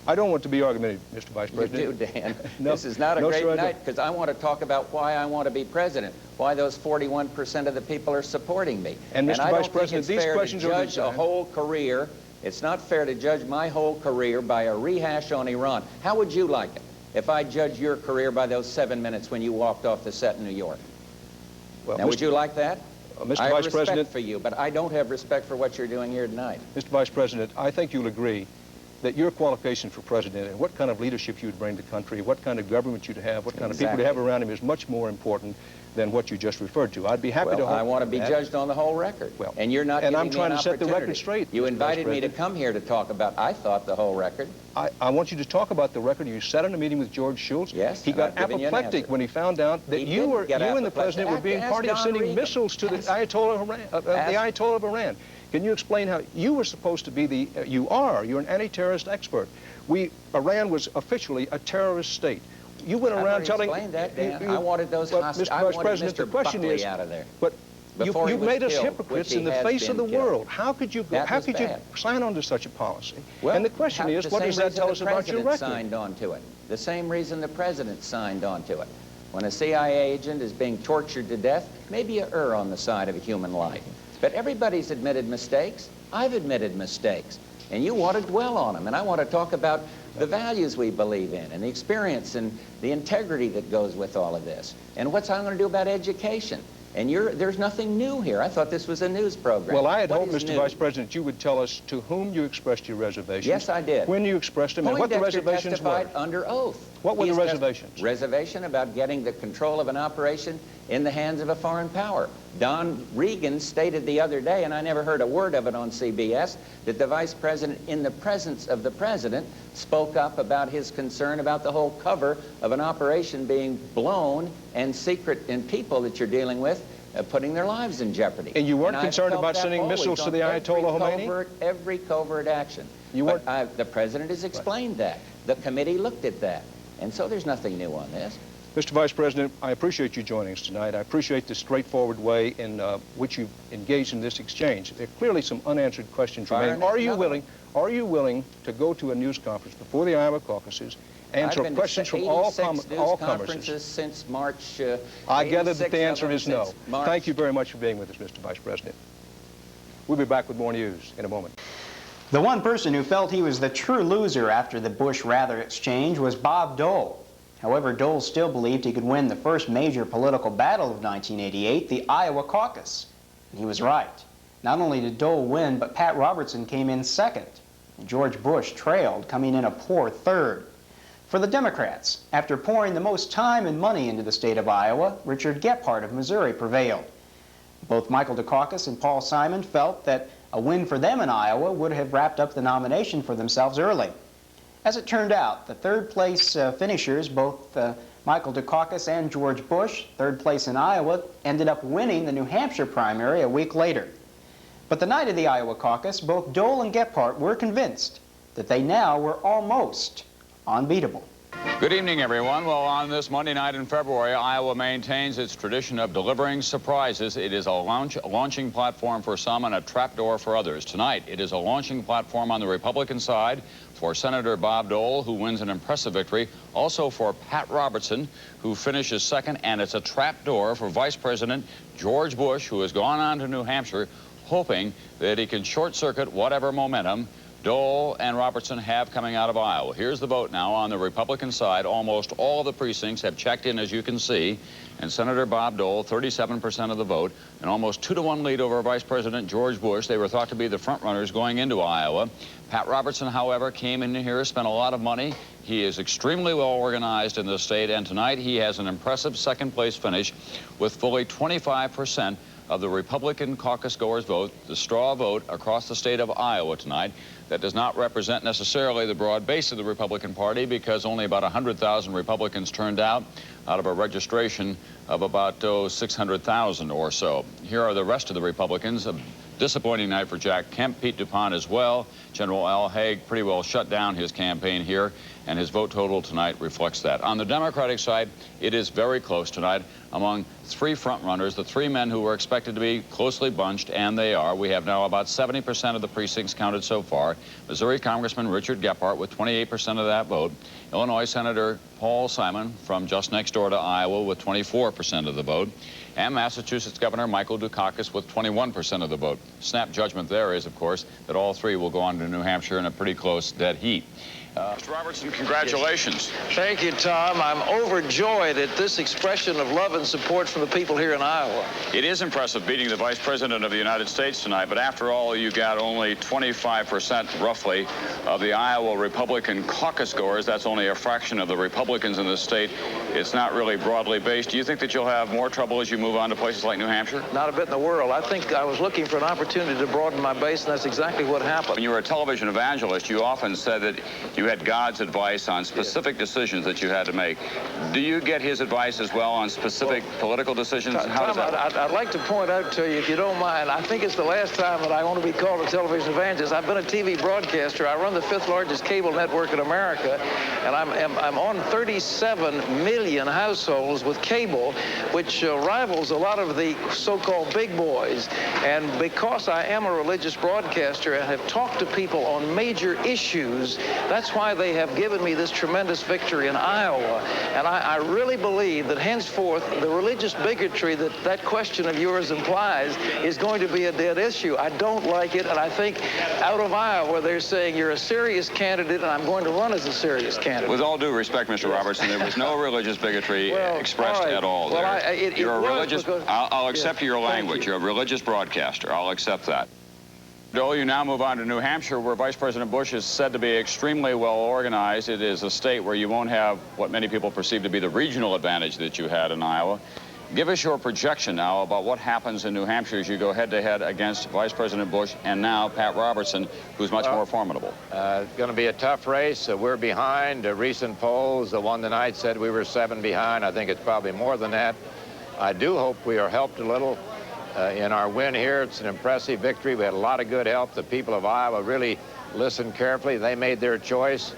I don't want to be argumentative, Mr. Vice President. You do, Dan. No, this is not a great night because I want to talk about why I want to be president, why those 41% of the people are supporting me. And Mr. Vice President, these questions are judge a whole career. It's not fair to judge my whole career by a rehash on Iran. How would you like it if I judged your career by those 7 minutes when you walked off the set in New York? Well, now, would you like that? Mr. I have Vice respect President, for you, but I don't have respect for what you're doing here tonight. Mr. Vice President, I think you'll agree that your qualification for president and what kind of leadership you'd bring to the country, what kind of government you'd have, what kind of people to have around him is much more important than what you just referred to. I'd be happy to. I want to be judged on the whole record. Well, and you're not. And giving I'm trying me an to set the record opportunity. straight. You Mr. invited me to come here to talk about, I thought, the whole record. I want you to talk about the record. You sat in a meeting with George Schultz. Yes. He got apoplectic when he found out that you and the president were being party of sending missiles to the Ayatollah of Iran. Can you explain how you were supposed to be you're an anti-terrorist expert. Iran was officially a terrorist state. You went around telling... that, Dan. I wanted those hostages. Mr. Vice President, the question is, out of there. But you made us killed, hypocrites in the face of the world. How could you sign on to such a policy? Well, and the question is, what does that tell us about your record? Signed on to it. The same reason the president signed on to it. When a CIA agent is being tortured to death, maybe you err on the side of a human life. But everybody's admitted mistakes. I've admitted mistakes. And you want to dwell on them. And I want to talk about the values we believe in and the experience and the integrity that goes with all of this. And what's I'm going to do about education. And there's nothing new here. I thought this was a news program. Well, I had hoped, Mr. Vice President, you would tell us to whom you expressed your reservations. Yes, I did. When you expressed them and what the reservations were. Testified under oath. What were the reservations? Reservation about getting the control of an operation in the hands of a foreign power. Don Reagan stated the other day, and I never heard a word of it on CBS, that the vice president, in the presence of the president, spoke up about his concern about the whole cover of an operation being blown and secret in people that you're dealing with putting their lives in jeopardy. And you weren't concerned about sending missiles to the Ayatollah Khomeini? Every covert action. The president has explained that. The committee looked at that. And so there's nothing new on this. Mr. Vice President, I appreciate you joining us tonight. I appreciate the straightforward way in which you've engaged in this exchange. There are clearly some unanswered questions remaining. Are you willing to go to a news conference before the Iowa caucuses, answer questions from all comers? Since March. I gather that the answer is no. Thank you very much for being with us, Mr. Vice President. We'll be back with more news in a moment. The one person who felt he was the true loser after the Bush-Rather exchange was Bob Dole. However, Dole still believed he could win the first major political battle of 1988, the Iowa caucus. And he was right. Not only did Dole win, but Pat Robertson came in second. And George Bush trailed, coming in a poor third. For the Democrats, after pouring the most time and money into the state of Iowa, Richard Gephardt of Missouri prevailed. Both Michael Dukakis and Paul Simon felt that a win for them in Iowa would have wrapped up the nomination for themselves early. As it turned out, the third-place finishers, both Michael Dukakis and George Bush, third place in Iowa, ended up winning the New Hampshire primary a week later. But the night of the Iowa caucus, both Dole and Gephardt were convinced that they now were almost unbeatable. Good evening, everyone. Well, on this Monday night in February, Iowa maintains its tradition of delivering surprises. It is a launching platform for some and a trapdoor for others. Tonight, it is a launching platform on the Republican side for Senator Bob Dole, who wins an impressive victory. Also for Pat Robertson, who finishes second. And it's a trapdoor for Vice President George Bush, who has gone on to New Hampshire, hoping that he can short-circuit whatever momentum Dole and Robertson have coming out of Iowa. Here's the vote now on the Republican side. Almost all the precincts have checked in, as you can see. And Senator Bob Dole, 37% of the vote, an almost 2-to-1 lead over Vice President George Bush. They were thought to be the front runners going into Iowa. Pat Robertson, however, came in here, spent a lot of money. He is extremely well organized in the state, and tonight he has an impressive second-place finish with fully 25% of the Republican caucus goers vote, the straw vote across the state of Iowa tonight. That does not represent necessarily the broad base of the Republican Party, because only about 100,000 Republicans turned out of a registration of about 600,000 or so. Here are the rest of the Republicans. A disappointing night for Jack Kemp, Pete DuPont as well. General Al Haig pretty well shut down his campaign here, and his vote total tonight reflects that. On the Democratic side, it is very close tonight among three frontrunners, the three men who were expected to be closely bunched, and they are. We have now about 70% of the precincts counted so far. Missouri Congressman Richard Gephardt with 28% of that vote. Illinois Senator Paul Simon from just next door to Iowa with 24% of the vote. And Massachusetts Governor Michael Dukakis with 21% of the vote. Snap judgment there is, of course, that all three will go on to New Hampshire in a pretty close dead heat. Mr. Robertson, congratulations. Thank you, Tom. I'm overjoyed at this expression of love and support from the people here in Iowa. It is impressive beating the Vice President of the United States tonight, but after all, you got only 25% roughly of the Iowa Republican caucus goers. That's only a fraction of the Republicans in the state. It's not really broadly based. Do you think that you'll have more trouble as you move on to places like New Hampshire? Not a bit in the world. I think I was looking for an opportunity to broaden my base, and that's exactly what happened. When you were a television evangelist, you often said that you had God's advice on specific decisions that you had to make. Do you get his advice as well on specific political decisions? How does that work? I'd like to point out to you, if you don't mind, I think it's the last time that I want to be called a television evangelist. I've been a TV broadcaster. I run the 5th largest cable network in America, and I'm on 37 million households with cable, which rivals a lot of the so-called big boys. And because I am a religious broadcaster and have talked to people on major issues, that's why they have given me this tremendous victory in Iowa. And I really believe that henceforth the religious bigotry that question of yours implies is going to be a dead issue. I don't like it, and I think out of Iowa they're saying you're a serious candidate, and I'm going to run as a serious candidate. With all due respect, Mr. Robertson, there was no religious bigotry expressed at all. You're a religious. I'll accept your language. You're a religious broadcaster. I'll accept that. Dole, you now move on to New Hampshire, where Vice President Bush is said to be extremely well organized. It is a state where you won't have what many people perceive to be the regional advantage that you had in Iowa. Give us your projection now about what happens in New Hampshire as you go head-to-head against Vice President Bush and now Pat Robertson, who's much more formidable. Going to be a tough race. We're behind. Recent polls, the one tonight said we were 7 behind. I think it's probably more than that. I do hope we are helped a little in our win here. It's an impressive victory. We had a lot of good help. The people of Iowa really listened carefully. They made their choice.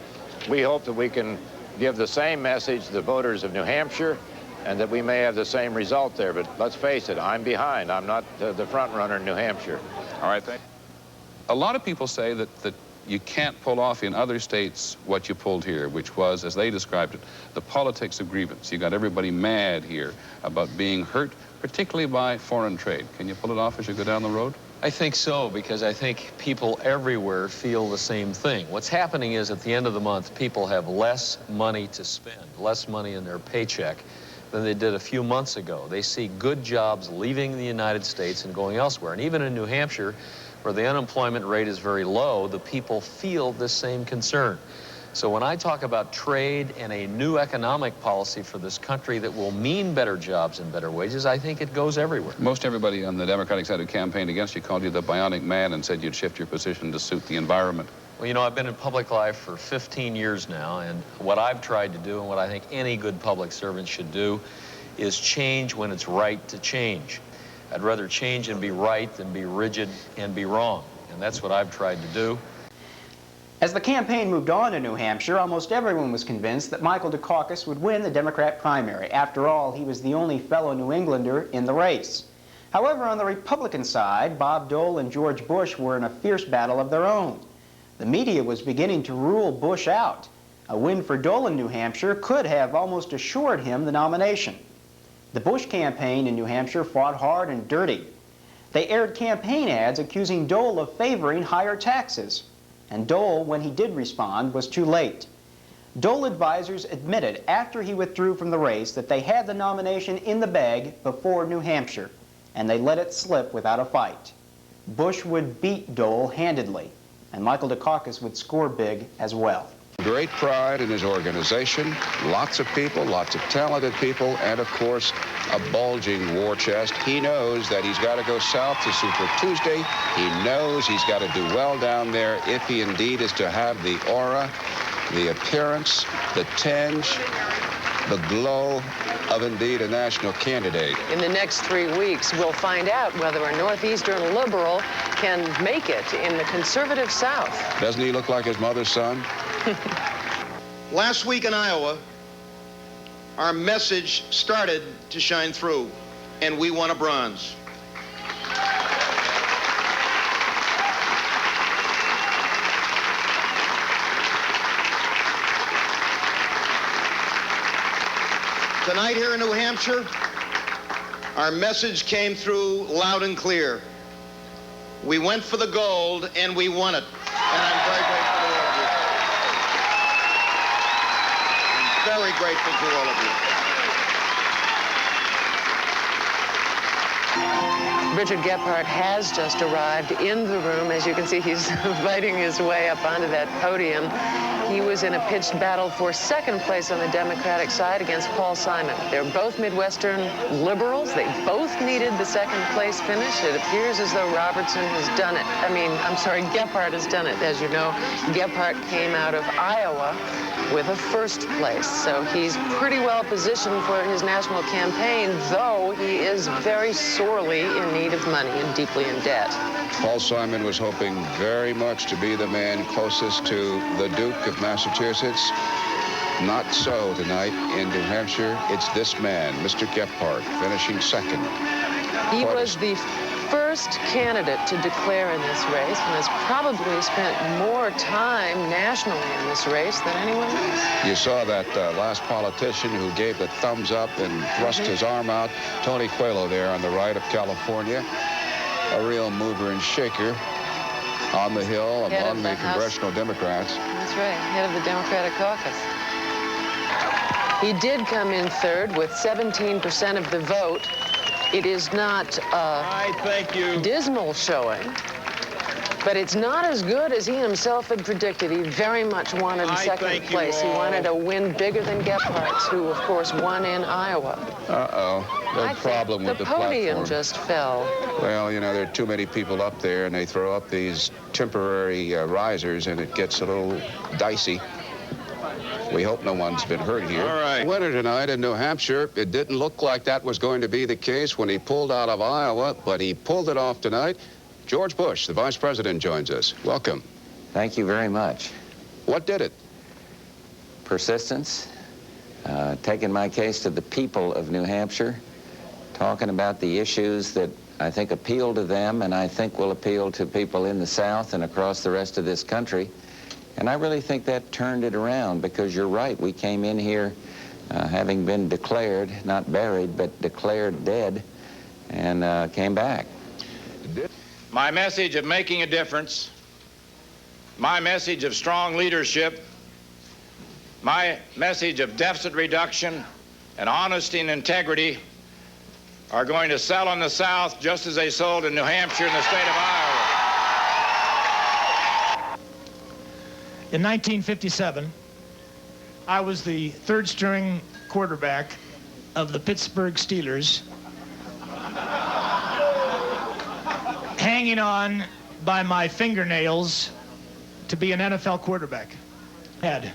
We hope that we can give the same message to the voters of New Hampshire and that we may have the same result there. But let's face it, I'm behind. I'm not the front runner in New Hampshire. All right, thank you. A lot of people say that you can't pull off in other states what you pulled here, which was, as they described it, the politics of grievance. You got everybody mad here about being hurt, particularly by foreign trade. Can you pull it off as you go down the road? I think so, because I think people everywhere feel the same thing. What's happening is at the end of the month, people have less money to spend, less money in their paycheck than they did a few months ago. They see good jobs leaving the United States and going elsewhere. And even in New Hampshire, where the unemployment rate is very low, the people feel this same concern. So when I talk about trade and a new economic policy for this country that will mean better jobs and better wages, I think it goes everywhere. Most everybody on the Democratic side who campaigned against you called you the bionic man and said you'd shift your position to suit the environment. Well, you know, I've been in public life for 15 years now, and what I've tried to do and what I think any good public servant should do is change when it's right to change. I'd rather change and be right than be rigid and be wrong, and that's what I've tried to do. As the campaign moved on to New Hampshire, almost everyone was convinced that Michael Dukakis would win the Democrat primary. After all, he was the only fellow New Englander in the race. However, on the Republican side, Bob Dole and George Bush were in a fierce battle of their own. The media was beginning to rule Bush out. A win for Dole in New Hampshire could have almost assured him the nomination. The Bush campaign in New Hampshire fought hard and dirty. They aired campaign ads accusing Dole of favoring higher taxes. And Dole, when he did respond, was too late. Dole advisors admitted after he withdrew from the race that they had the nomination in the bag before New Hampshire, and they let it slip without a fight. Bush would beat Dole handedly, and Michael Dukakis would score big as well. Great pride in his organization, lots of people, lots of talented people, and of course, a bulging war chest. He knows that he's got to go south to Super Tuesday. He knows he's got to do well down there if he indeed is to have the aura, the appearance, the tinge, the glow of indeed a national candidate. In the next 3 weeks, we'll find out whether a Northeastern liberal can make it in the conservative South. Doesn't he look like his mother's son? Last week in Iowa, our message started to shine through, and we won a bronze. Tonight here in New Hampshire, our message came through loud and clear. We went for the gold, and we won it. And I'm very grateful to all of you. I'm very grateful to all of you. Richard Gephardt has just arrived in the room. As you can see, he's fighting his way up onto that podium. He was in a pitched battle for second place on the Democratic side against Paul Simon. They're both Midwestern liberals. They both needed the second place finish. It appears as though Robertson has done it. Gephardt has done it. As you know, Gephardt came out of Iowa with a first place. So he's pretty well positioned for his national campaign, though he is very sorely in need of money and deeply in debt. Paul Simon was hoping very much to be the man closest to the Duke of Massachusetts. Not so tonight in New Hampshire. It's this man, Mr. Gephardt, finishing second. He was the first candidate to declare in this race and has probably spent more time nationally in this race than anyone else. You saw that last politician who gave the thumbs up and thrust his arm out, Tony Quayle there on the right of California. A real mover and shaker on the Hill among the congressional Democrats. That's right, head of the Democratic caucus. He did come in third with 17% of the vote. It is not a dismal showing, But it's not as good as he himself had predicted. He very much wanted second place. He wanted a win bigger than Gephardt's, who, of course, won in Iowa. Uh-oh. There's a problem with the podium platform. just fell. Well, you know, there are too many people up there, and they throw up these temporary risers, and it gets a little dicey. We hope no one's been hurt here. All right. Winner tonight in New Hampshire. It didn't look like that was going to be the case when he pulled out of Iowa, but he pulled it off tonight. George Bush, the Vice President, joins us. Welcome. Thank you very much. What did it? Persistence, taking my case to the people of New Hampshire, talking about the issues that I think appeal to them and I think will appeal to people in the South and across the rest of this country. And I really think that turned it around, because you're right, we came in here having been declared, not buried, but declared dead, and came back. My message of making a difference, my message of strong leadership, my message of deficit reduction and honesty and integrity are going to sell in the South just as they sold in New Hampshire and the state of Iowa. In 1957, I was the third-string quarterback of the Pittsburgh Steelers, hanging on by my fingernails to be an NFL quarterback. I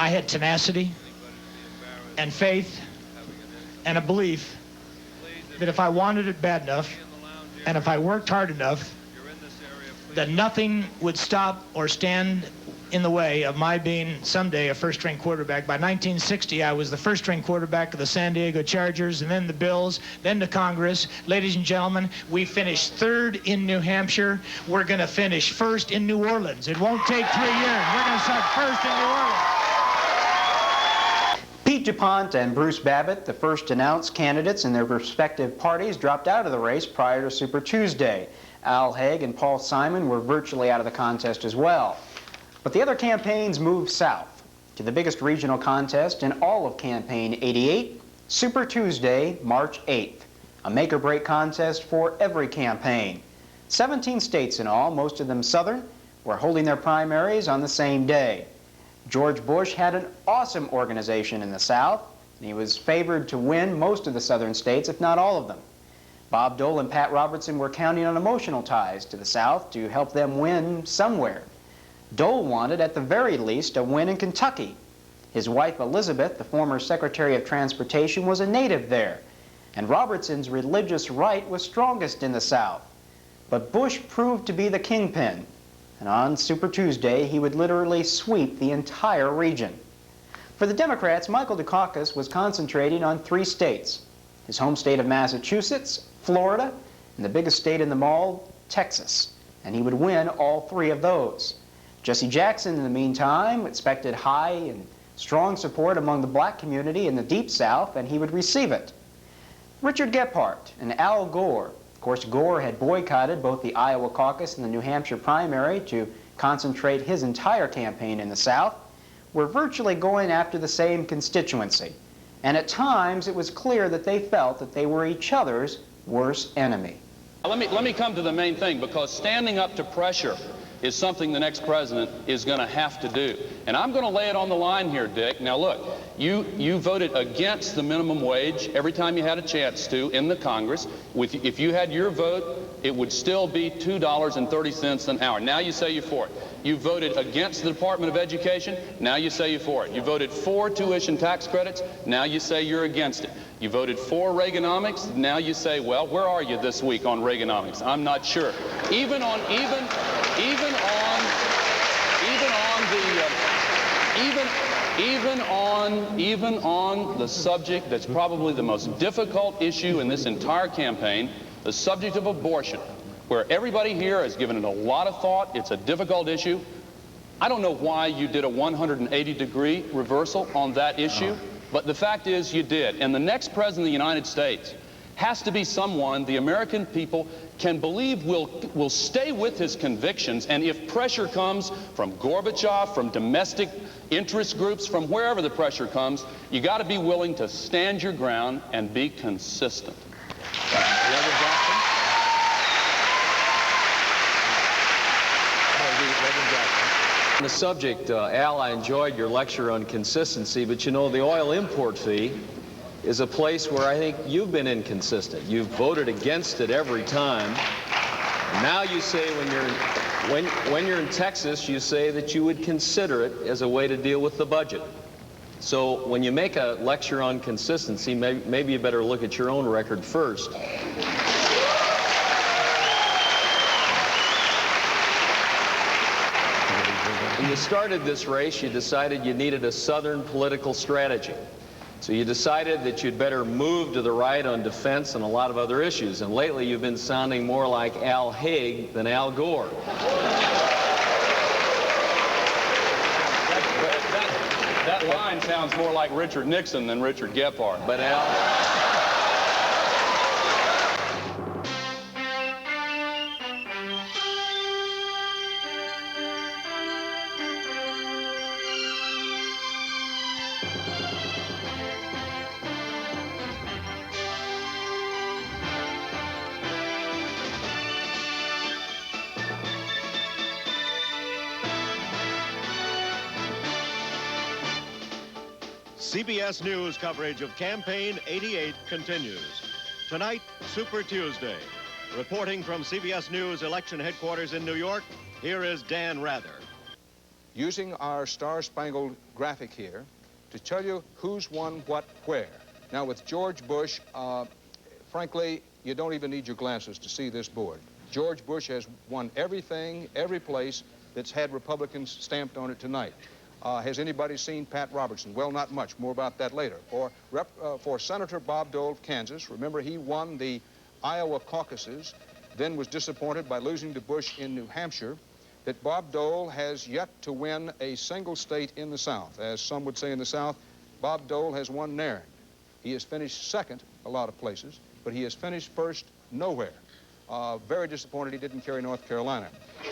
had tenacity and faith and a belief that if I wanted it bad enough and if I worked hard enough, that nothing would stop or stand in the way of my being someday a first-string quarterback. By 1960, I was the first-string quarterback of the San Diego Chargers, and then the Bills, then the Congress. Ladies and gentlemen, we finished third in New Hampshire. We're going to finish first in New Orleans. It won't take 3 years. We're going to start first in New Orleans. Pete DuPont and Bruce Babbitt, the first announced candidates in their respective parties, dropped out of the race prior to Super Tuesday. Al Haig and Paul Simon were virtually out of the contest as well. But the other campaigns moved south to the biggest regional contest in all of Campaign 88, Super Tuesday, March 8th, a make-or-break contest for every campaign. 17 states in all, most of them southern, were holding their primaries on the same day. George Bush had an awesome organization in the South, and he was favored to win most of the southern states, if not all of them. Bob Dole and Pat Robertson were counting on emotional ties to the South to help them win somewhere. Dole wanted, at the very least, a win in Kentucky. His wife, Elizabeth, the former Secretary of Transportation, was a native there, and Robertson's religious right was strongest in the South. But Bush proved to be the kingpin, and on Super Tuesday, he would literally sweep the entire region. For the Democrats, Michael Dukakis was concentrating on 3 states: his home state of Massachusetts, Florida, and the biggest state in them all, Texas, and he would win all 3 of those. Jesse Jackson, in the meantime, expected high and strong support among the black community in the Deep South, and he would receive it. Richard Gephardt and Al Gore, of course, Gore had boycotted both the Iowa caucus and the New Hampshire primary to concentrate his entire campaign in the South, were virtually going after the same constituency. And at times, it was clear that they felt that they were each other's worst enemy. Let me come to the main thing, because standing up to pressure is something the next president is going to have to do. And I'm going to lay it on the line here, Dick. Now look, you voted against the minimum wage every time you had a chance to in the Congress. If you had your vote, it would still be $2.30 an hour. Now you say you're for it. You voted against the Department of Education. Now you say you're for it. You voted for tuition tax credits. Now you say you're against it. You voted for Reaganomics. Now you say, well, where are you this week on Reaganomics? I'm not sure. Even on the subject that's probably the most difficult issue in this entire campaign, the subject of abortion, where everybody here has given it a lot of thought. It's a difficult issue. I don't know why you did a 180-degree reversal on that issue, but the fact is you did. And the next president of the United States has to be someone the American people can believe will stay with his convictions, and if pressure comes from Gorbachev, from domestic interest groups, from wherever the pressure comes, you got to be willing to stand your ground and be consistent. The subject, Al, I enjoyed your lecture on consistency, but you know, the oil import fee is a place where I think you've been inconsistent. You've voted against it every time. And now you say when you're in Texas, you say that you would consider it as a way to deal with the budget. So when you make a lecture on consistency, maybe you better look at your own record first. When you started this race, you decided you needed a Southern political strategy. So you decided that you'd better move to the right on defense and a lot of other issues. And lately, you've been sounding more like Al Haig than Al Gore. That line sounds more like Richard Nixon than Richard Gephardt. But Al... CBS News coverage of Campaign 88 continues. Tonight, Super Tuesday. Reporting from CBS News election headquarters in New York, here is Dan Rather. Using our star-spangled graphic here to tell you who's won what where. Now, with George Bush, frankly, you don't even need your glasses to see this board. George Bush has won everything, every place that's had Republicans stamped on it tonight. Has anybody seen Pat Robertson? Well, not much. More about that later. For Senator Bob Dole of Kansas, remember he won the Iowa caucuses, then was disappointed by losing to Bush in New Hampshire, that Bob Dole has yet to win a single state in the South. As some would say in the South, Bob Dole has won none. He has finished second a lot of places, but he has finished first nowhere. Very disappointed he didn't carry North Carolina.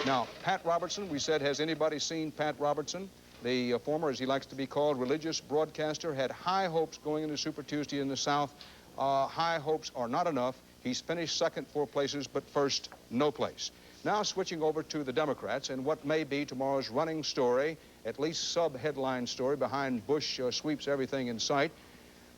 Now, Pat Robertson, we said, has anybody seen Pat Robertson? The former, as he likes to be called, religious broadcaster, had high hopes going into Super Tuesday in the South. High hopes are not enough. He's finished second 4 places, but first no place. Now switching over to the Democrats and what may be tomorrow's running story, at least sub-headline story behind Bush sweeps everything in sight.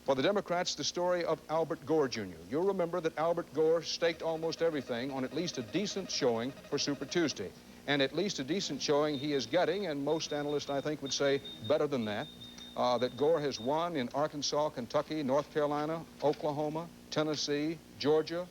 For the Democrats, the story of Albert Gore Jr. You'll remember that Albert Gore staked almost everything on at least a decent showing for Super Tuesday. And at least a decent showing he is getting, and most analysts, I think, would say better than that, that Gore has won in Arkansas, Kentucky, North Carolina, Oklahoma, Tennessee, Georgia,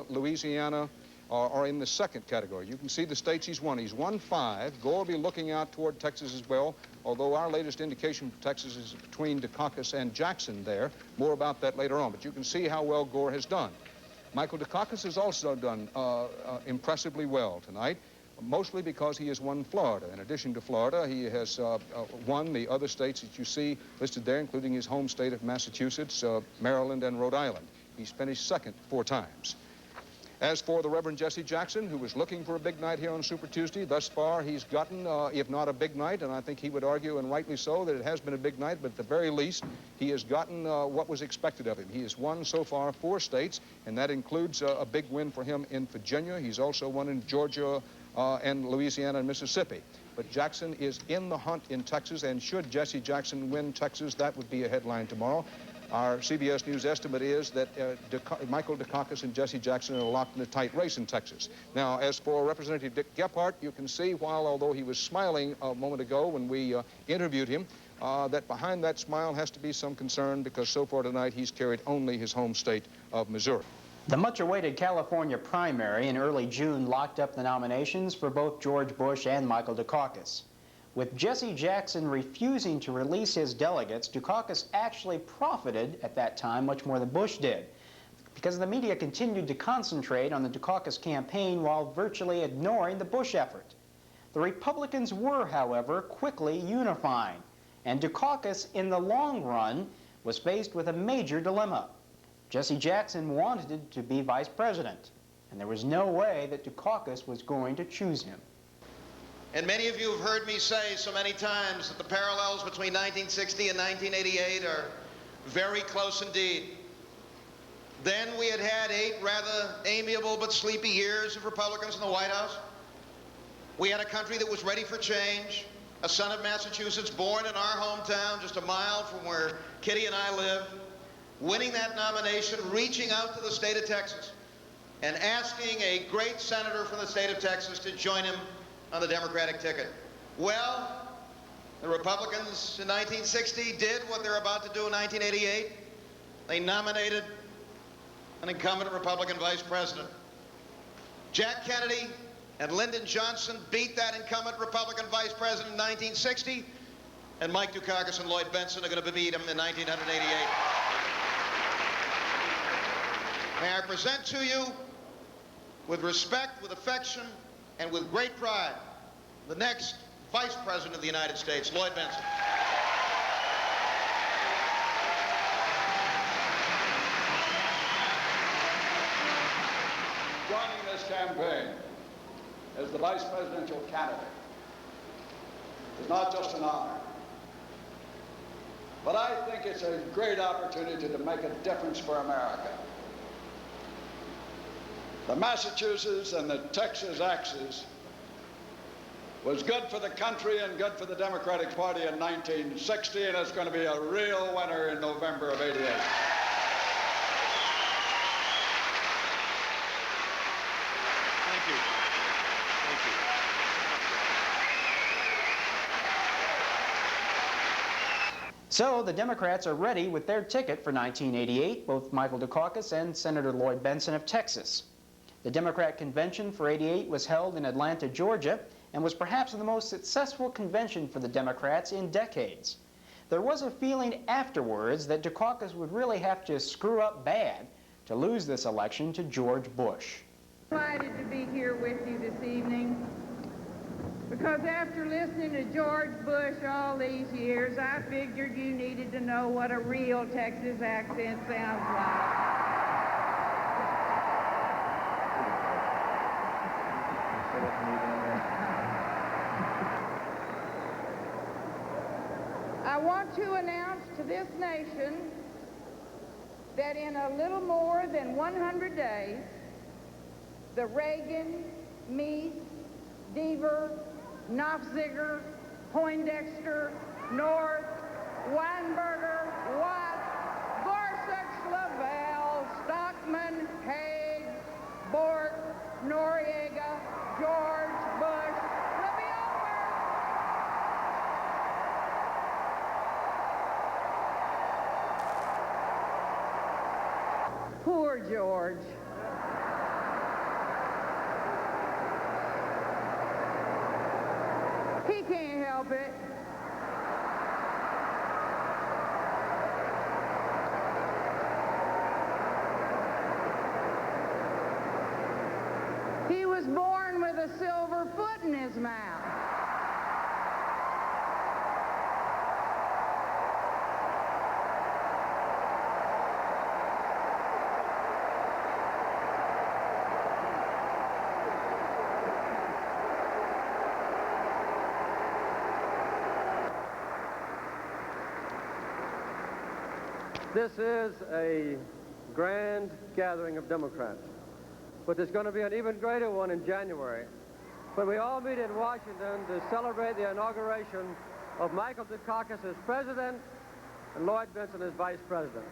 Louisiana are in the second category. You can see the states he's won. He's won 5. Gore will be looking out toward Texas as well, although our latest indication for Texas is between Dukakis and Jackson there. More about that later on, but you can see how well Gore has done. Michael Dukakis has also done impressively well tonight, mostly because he has won Florida. In addition to Florida, he has won the other states that you see listed there, including his home state of Massachusetts, Maryland, and Rhode Island. He's finished second 4 times. As for the Reverend Jesse Jackson, who was looking for a big night here on Super Tuesday, thus far he's gotten, if not a big night, and I think he would argue, and rightly so, that it has been a big night, but at the very least, he has gotten what was expected of him. He has won so far 4 states, and that includes a big win for him in Virginia. He's also won in Georgia and Louisiana and Mississippi. But Jackson is in the hunt in Texas, and should Jesse Jackson win Texas, that would be a headline tomorrow. Our CBS News estimate is that Michael Dukakis and Jesse Jackson are locked in a tight race in Texas. Now, as for Representative Dick Gephardt, you can see, although he was smiling a moment ago when we interviewed him, that behind that smile has to be some concern, because so far tonight he's carried only his home state of Missouri. The much-awaited California primary in early June locked up the nominations for both George Bush and Michael Dukakis. With Jesse Jackson refusing to release his delegates, Dukakis actually profited at that time much more than Bush did, because the media continued to concentrate on the Dukakis campaign while virtually ignoring the Bush effort. The Republicans were, however, quickly unifying, and Dukakis, in the long run, was faced with a major dilemma. Jesse Jackson wanted to be vice president, and there was no way that Dukakis was going to choose him. And many of you have heard me say so many times that the parallels between 1960 and 1988 are very close indeed. Then we had 8 rather amiable but sleepy years of Republicans in the White House. We had a country that was ready for change. A son of Massachusetts, born in our hometown, just a mile from where Kitty and I live, winning that nomination, reaching out to the state of Texas, and asking a great senator from the state of Texas to join him on the Democratic ticket. Well, the Republicans in 1960 did what they're about to do in 1988. They nominated an incumbent Republican vice president. Jack Kennedy and Lyndon Johnson beat that incumbent Republican vice president in 1960, and Mike Dukakis and Lloyd Bentsen are going to beat him in 1988. May I present to you, with respect, with affection, and with great pride, the next Vice President of the United States, Lloyd Bentsen. Joining this campaign as the vice presidential candidate is not just an honor, but I think it's a great opportunity to make a difference for America. The Massachusetts and the Texas axis was good for the country and good for the Democratic Party in 1960, and it's going to be a real winner in November of '88. Thank you. Thank you. So the Democrats are ready with their ticket for 1988, both Michael Dukakis and Senator Lloyd Bentsen of Texas. The Democrat convention for '88 was held in Atlanta, Georgia, and was perhaps the most successful convention for the Democrats in decades. There was a feeling afterwards that Dukakis would really have to screw up bad to lose this election to George Bush. Delighted to be here with you this evening, because after listening to George Bush all these years, I figured you needed to know what a real Texas accent sounds like. I want to announce to this nation that in a little more than 100 days, the Reagan, Meade, Deaver, Knopfziger, Poindexter, North, Weinberger, Watt, Gorsuch, Lavelle, Stockman, Haig, Bork, Noriega, George Bush, will be over. Poor George. He can't help it. He was born with a silver foot in his mouth. This is a grand gathering of Democrats, but there's going to be an even greater one in January, when we all meet in Washington to celebrate the inauguration of Michael Dukakis as president and Lloyd Bentsen as vice president.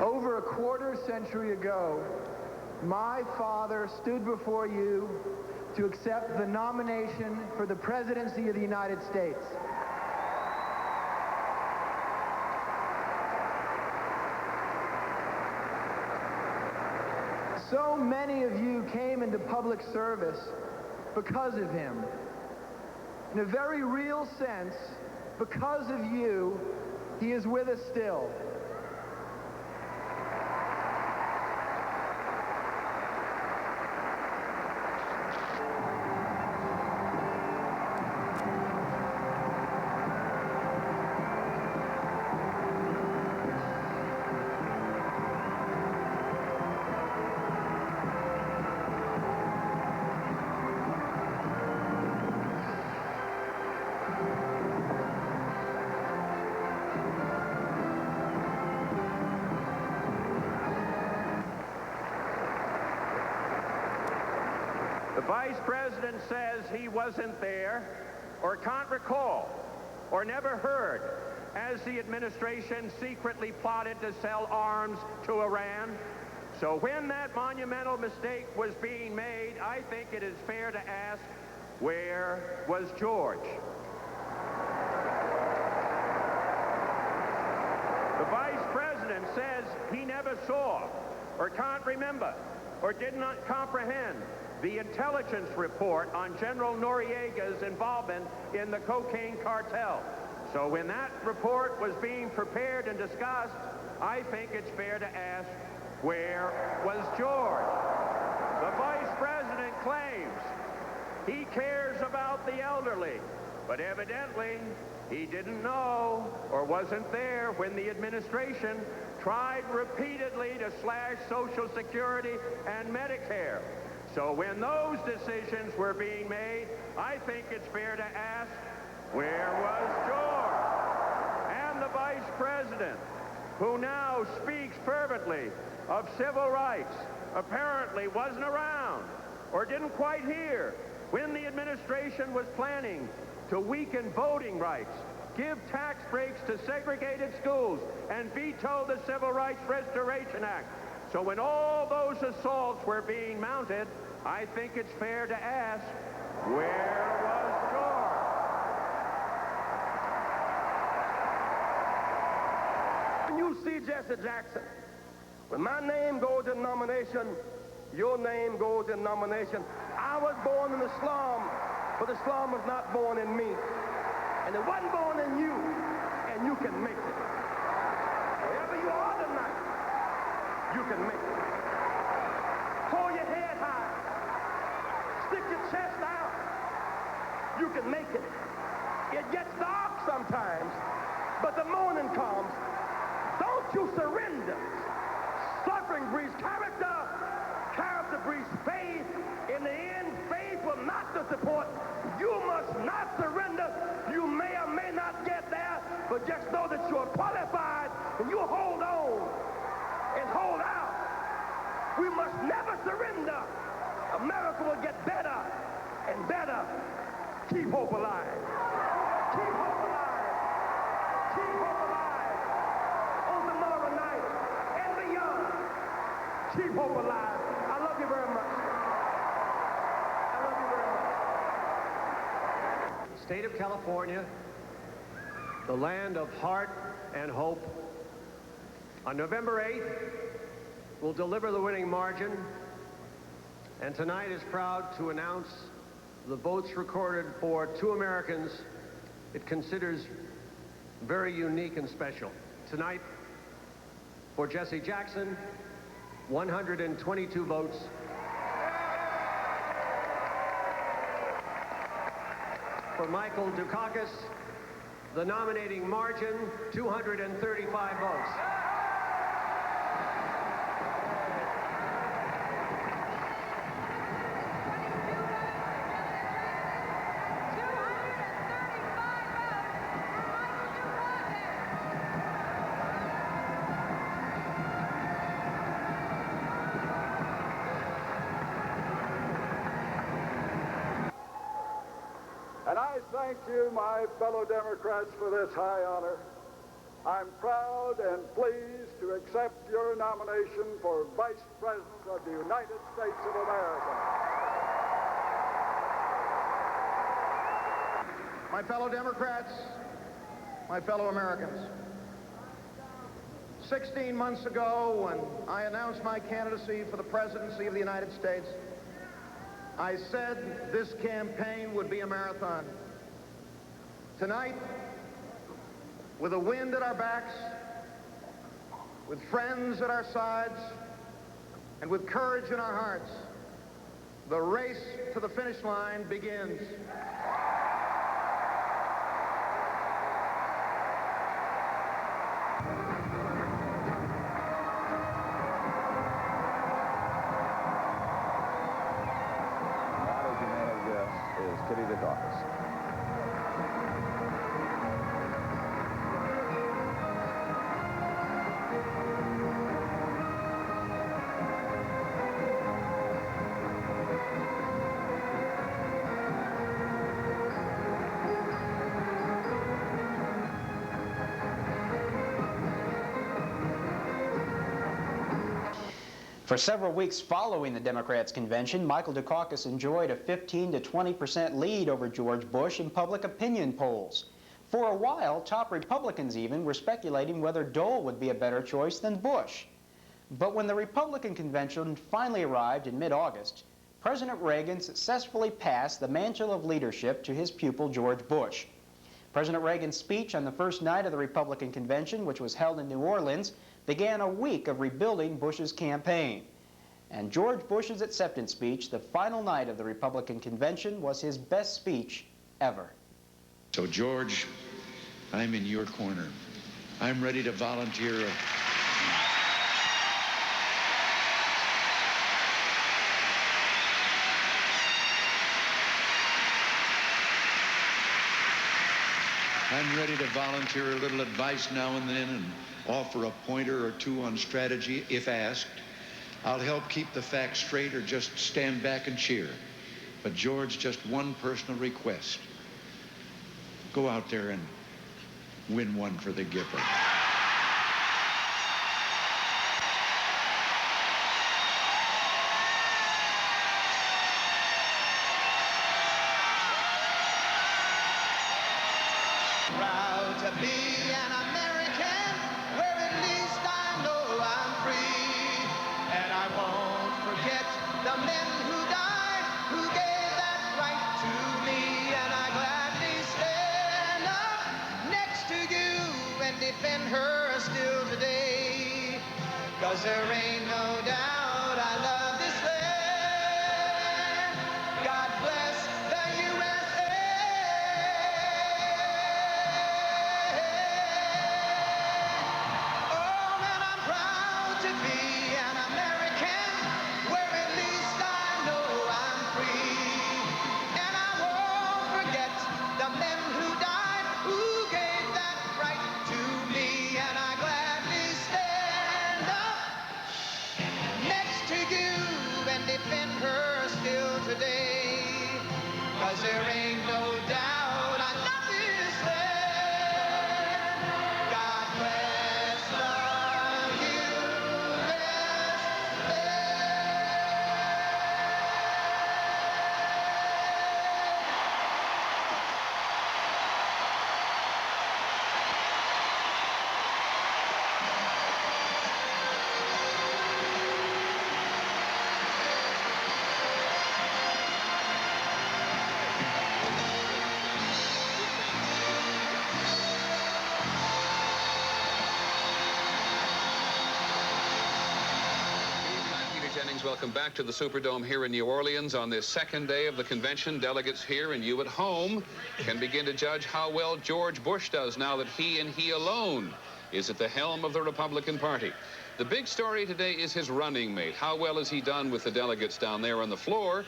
Over a quarter-century ago, my father stood before you to accept the nomination for the presidency of the United States. So many of you came into public service because of him. In a very real sense, because of you, he is with us still. The Vice President says he wasn't there, or can't recall, or never heard, as the administration secretly plotted to sell arms to Iran. So when that monumental mistake was being made, I think it is fair to ask, where was George? The Vice President says he never saw, or can't remember, or did not comprehend the intelligence report on General Noriega's involvement in the cocaine cartel. So when that report was being prepared and discussed, I think it's fair to ask, where was George? The Vice President claims he cares about the elderly, but evidently he didn't know or wasn't there when the administration tried repeatedly to slash Social Security and Medicare. So when those decisions were being made, I think it's fair to ask, where was George? And the Vice President, who now speaks fervently of civil rights, apparently wasn't around or didn't quite hear when the administration was planning to weaken voting rights, give tax breaks to segregated schools, and veto the Civil Rights Restoration Act. So when all those assaults were being mounted, I think it's fair to ask, where was George? When you see Jesse Jackson, when my name goes in nomination, your name goes in nomination. I was born in the slum, but the slum was not born in me. And it wasn't born in you, and you can make it. Wherever you are tonight, you can make it. Hold your head high. Stick your chest out. You can make it. It gets dark sometimes, but the morning comes. Don't you surrender. Suffering breeds character. Character breeds faith. In the end, faith will not disappoint. You must not surrender. You may or may not get there, but just know that you're qualified, and you hold on and hold out. We must never surrender. America will get better and better. Keep hope alive. Keep hope alive. Keep hope alive. On tomorrow night and beyond. Keep hope alive. I love you very much. I love you very much. State of California, the land of heart and hope. On November 8th, we'll deliver the winning margin, and tonight is proud to announce the votes recorded for two Americans it considers very unique and special. Tonight, for Jesse Jackson, 122 votes. For Michael Dukakis, the nominating margin, 235 votes. And I thank you, my fellow Democrats, for this high honor. I'm proud and pleased to accept your nomination for Vice President of the United States of America. My fellow Democrats, my fellow Americans, 16 months ago, when I announced my candidacy for the presidency of the United States, I said this campaign would be a marathon. Tonight, with the wind at our backs, with friends at our sides, and with courage in our hearts, the race to the finish line begins. Dukakis. For several weeks following the Democrats' convention, Michael Dukakis enjoyed a 15 to 20% lead over George Bush in public opinion polls. For a while, top Republicans even were speculating whether Dole would be a better choice than Bush. But when the Republican convention finally arrived in mid-August, President Reagan successfully passed the mantle of leadership to his pupil, George Bush. President Reagan's speech on the first night of the Republican convention, which was held in New Orleans, began a week of rebuilding Bush's campaign. And George Bush's acceptance speech, the final night of the Republican convention, was his best speech ever. So, George, I'm in your corner. I'm ready to volunteer. I'm ready to volunteer a little advice now and then and offer a pointer or two on strategy if asked. I'll help keep the facts straight or just stand back and cheer. But George, just one personal request. Go out there and win one for the Gephardt. Proud to be an American, where at least I know I'm free. And I won't forget the men who died, who gave that right to me. And I gladly stand up next to you and defend her still today. 'Cause there ain't no doubt I love this land. God bless the USA. Defend her still today, 'cause there ain't no doubt I love this land. God bless the Welcome back to the Superdome here in New Orleans on this second day of the convention. Delegates here and you at home can begin to judge how well George Bush does now that he and he alone is at the helm of the Republican Party. The big story today is his running mate. How well has he done with the delegates down there on the floor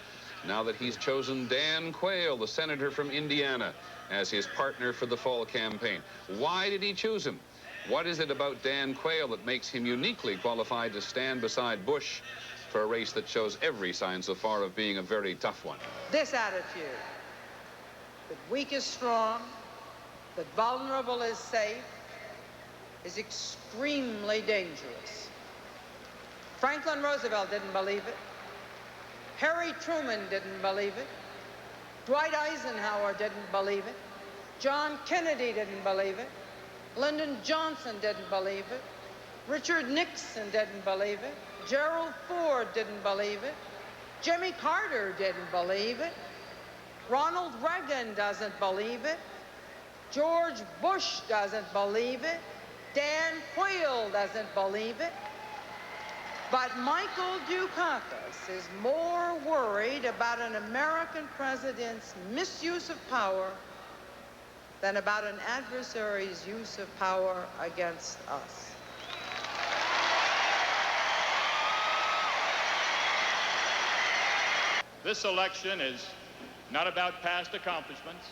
now that he's chosen Dan Quayle, the senator from Indiana, as his partner for the fall campaign? Why did he choose him? What is it about Dan Quayle that makes him uniquely qualified to stand beside Bush for a race that shows every sign so far of being a very tough one? This attitude, that weak is strong, that vulnerable is safe, is extremely dangerous. Franklin Roosevelt didn't believe it. Harry Truman didn't believe it. Dwight Eisenhower didn't believe it. John Kennedy didn't believe it. Lyndon Johnson didn't believe it. Richard Nixon didn't believe it. Gerald Ford didn't believe it. Jimmy Carter didn't believe it. Ronald Reagan doesn't believe it. George Bush doesn't believe it. Dan Quayle doesn't believe it. But Michael Dukakis is more worried about an American president's misuse of power than about an adversary's use of power against us. This election is not about past accomplishments,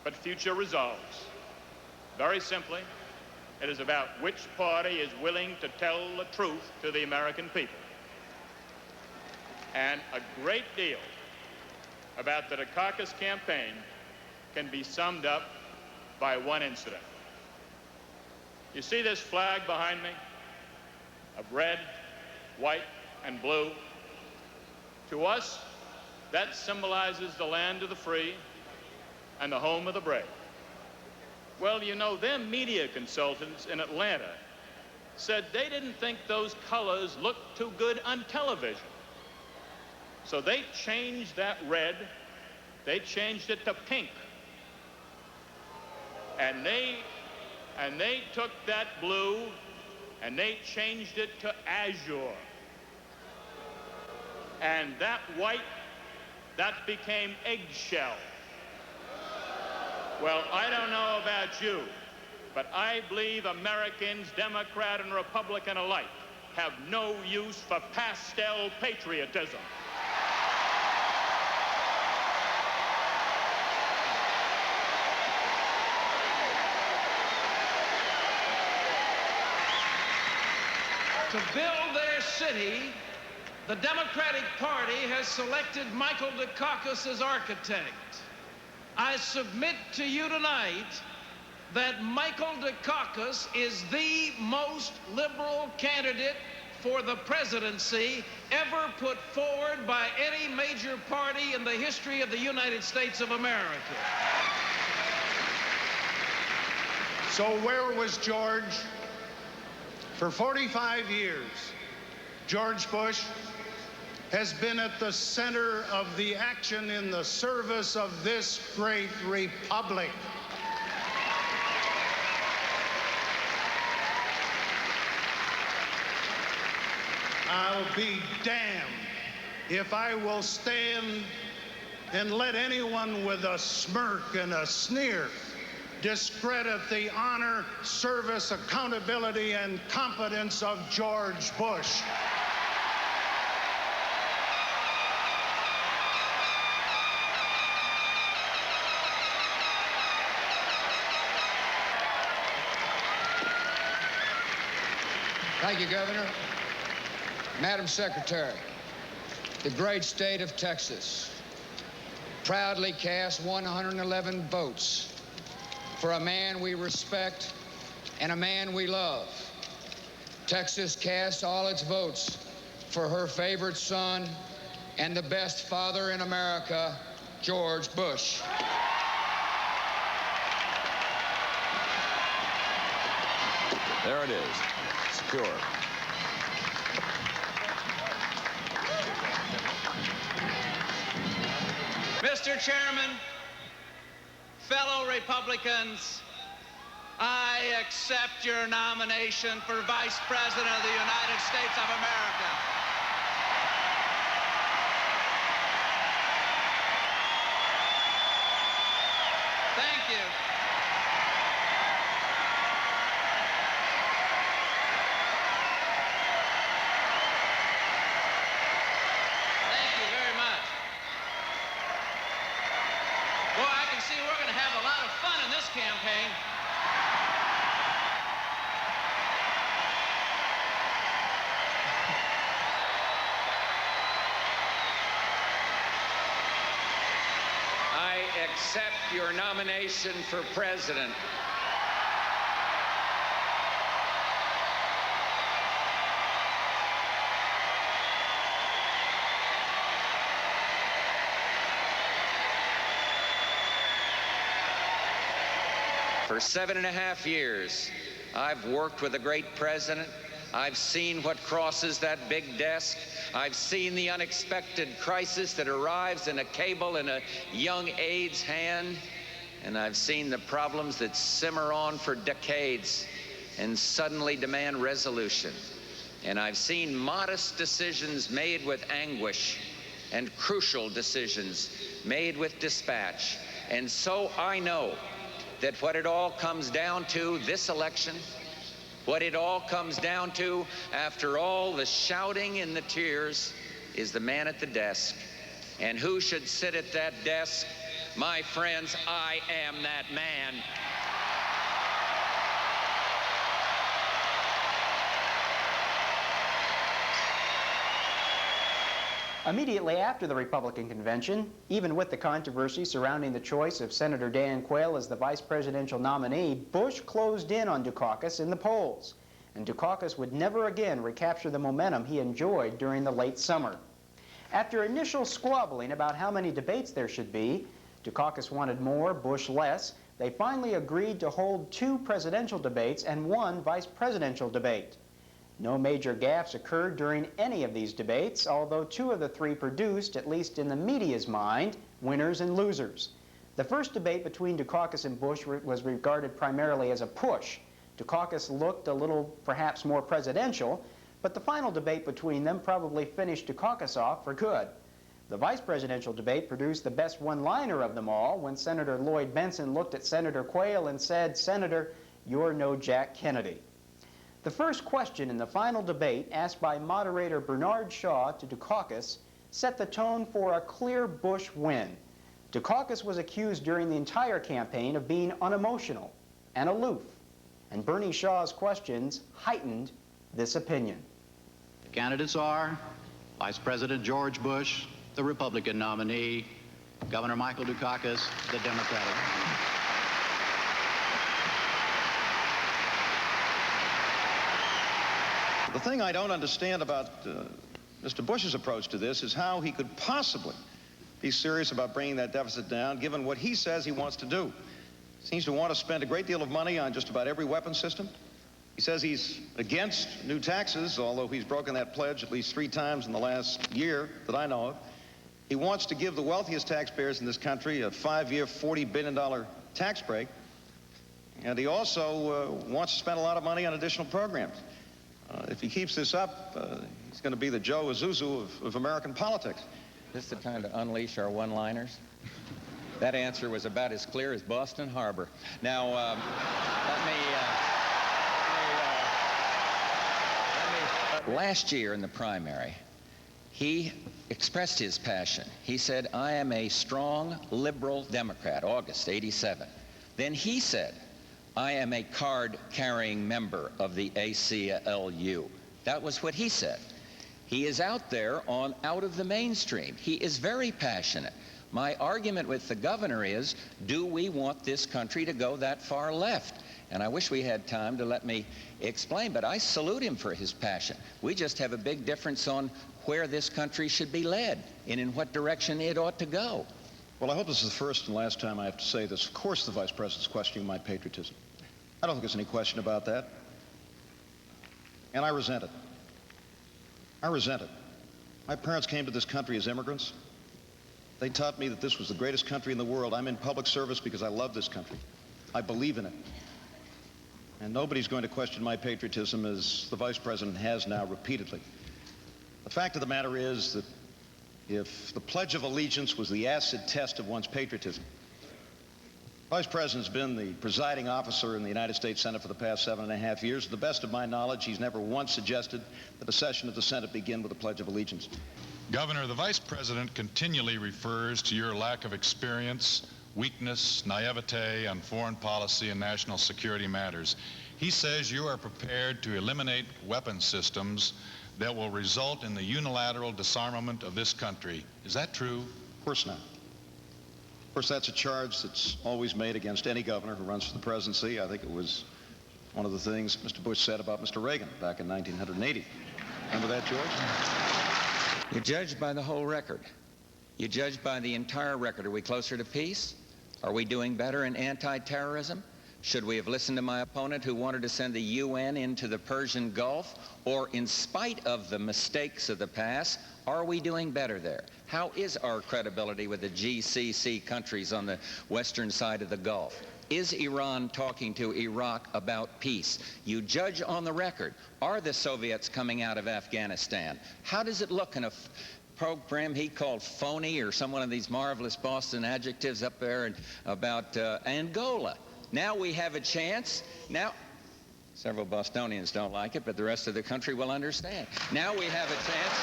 but future resolves. Very simply, it is about which party is willing to tell the truth to the American people. And a great deal about the Dukakis campaign can be summed up by one incident. You see this flag behind me of red, white, and blue. To us, that symbolizes the land of the free and the home of the brave. Well, you know, their media consultants in Atlanta said they didn't think those colors looked too good on television. So they changed that red, they changed it to pink. And they took that blue and they changed it to azure. And that white, that became eggshell. Well, I don't know about you, but I believe Americans, Democrat and Republican alike, have no use for pastel patriotism. To build their city, the Democratic Party has selected Michael Dukakis as architect. I submit to you tonight that Michael Dukakis is the most liberal candidate for the presidency ever put forward by any major party in the history of the United States of America. So where was George? For 45 years, George Bush has been at the center of the action in the service of this great republic. I'll be damned if I will stand and let anyone with a smirk and a sneer discredit the honor, service, accountability, and competence of George Bush. Thank you, Governor. Madam Secretary, the great state of Texas proudly cast 111 votes for a man we respect and a man we love. Texas cast all its votes for her favorite son and the best father in America, George Bush. There it is. Secure. Mr. Chairman, fellow Republicans, I accept your nomination for Vice President of the United States of America. Thank you. Thank you very much. Boy, I can see we're going to have a lot of fun in this campaign. I accept your nomination for president. For 7.5 years, I've worked with a great president. I've seen what crosses that big desk. I've seen the unexpected crisis that arrives in a cable in a young aide's hand. And I've seen the problems that simmer on for decades and suddenly demand resolution. And I've seen modest decisions made with anguish and crucial decisions made with dispatch. And so I know that what it all comes down to this election, what it all comes down to after all the shouting and the tears, is the man at the desk. And who should sit at that desk? My friends, I am that man. Immediately after the Republican convention, even with the controversy surrounding the choice of Senator Dan Quayle as the vice presidential nominee, Bush closed in on Dukakis in the polls. and Dukakis would never again recapture the momentum he enjoyed during the late summer. After initial squabbling about how many debates there should be, Dukakis wanted more, Bush less, they finally agreed to hold 2 presidential debates and 1 vice presidential debate. No major gaffes occurred during any of these debates, although 2 of the 3 produced, at least in the media's mind, winners and losers. The first debate between Dukakis and Bush was regarded primarily as a push. Dukakis looked a little, perhaps more presidential, but the final debate between them probably finished Dukakis off for good. The vice presidential debate produced the best one-liner of them all when Senator Lloyd Bentsen looked at Senator Quayle and said, "Senator, you're no Jack Kennedy." The first question in the final debate, asked by moderator Bernard Shaw to Dukakis, set the tone for a clear Bush win. Dukakis was accused during the entire campaign of being unemotional and aloof, and Bernie Shaw's questions heightened this opinion. The candidates are Vice President George Bush, the Republican nominee, Governor Michael Dukakis, the Democratic. The thing I don't understand about Mr. Bush's approach to this is how he could possibly be serious about bringing that deficit down, given what he says he wants to do. He seems to want to spend a great deal of money on just about every weapon system. He says he's against new taxes, although he's broken that pledge at least 3 times in the last year that I know of. He wants to give the wealthiest taxpayers in this country a 5-year, $40 billion tax break. And he also wants to spend a lot of money on additional programs. If he keeps this up, he's going to be the Joe Azuzu of American politics. This is the time to unleash our one-liners. That answer was about as clear as Boston Harbor. Now, last year in the primary, he expressed his passion. He said, "I am a strong liberal Democrat," August '87. Then he said, "I am a card-carrying member of the ACLU." That was what he said. He is out there out of the mainstream. He is very passionate. My argument with the governor is, do we want this country to go that far left? And I wish we had time to let me explain, but I salute him for his passion. We just have a big difference on where this country should be led and in what direction it ought to go. Well, I hope this is the first and last time I have to say this. Of course the Vice President's questioning my patriotism. I don't think there's any question about that. And I resent it. I resent it. My parents came to this country as immigrants. They taught me that this was the greatest country in the world. I'm in public service because I love this country. I believe in it. And nobody's going to question my patriotism, as the Vice President has now repeatedly. The fact of the matter is that if the Pledge of Allegiance was the acid test of one's patriotism, Vice President's been the presiding officer in the United States Senate for the past 7.5 years. To the best of my knowledge, he's never once suggested that a session of the Senate begin with the Pledge of Allegiance. Governor, the Vice President continually refers to your lack of experience, weakness, naivete on foreign policy and national security matters. He says you are prepared to eliminate weapon systems that will result in the unilateral disarmament of this country. Is that true? Of course not. Of course, that's a charge that's always made against any governor who runs for the presidency. I think it was one of the things Mr. Bush said about Mr. Reagan back in 1980. Remember that, George? You're judged by the whole record. You're judged by the entire record. Are we closer to peace? Are we doing better in anti-terrorism? Should we have listened to my opponent who wanted to send the UN into the Persian Gulf? Or in spite of the mistakes of the past, are we doing better there? How is our credibility with the GCC countries on the western side of the Gulf? Is Iran talking to Iraq about peace? You judge on the record. Are the Soviets coming out of Afghanistan? How does it look in a program he called phony, or some one of these marvelous Boston adjectives up there, and about Angola? Now we have a chance. Now, several Bostonians don't like it, but the rest of the country will understand. Now we have a chance.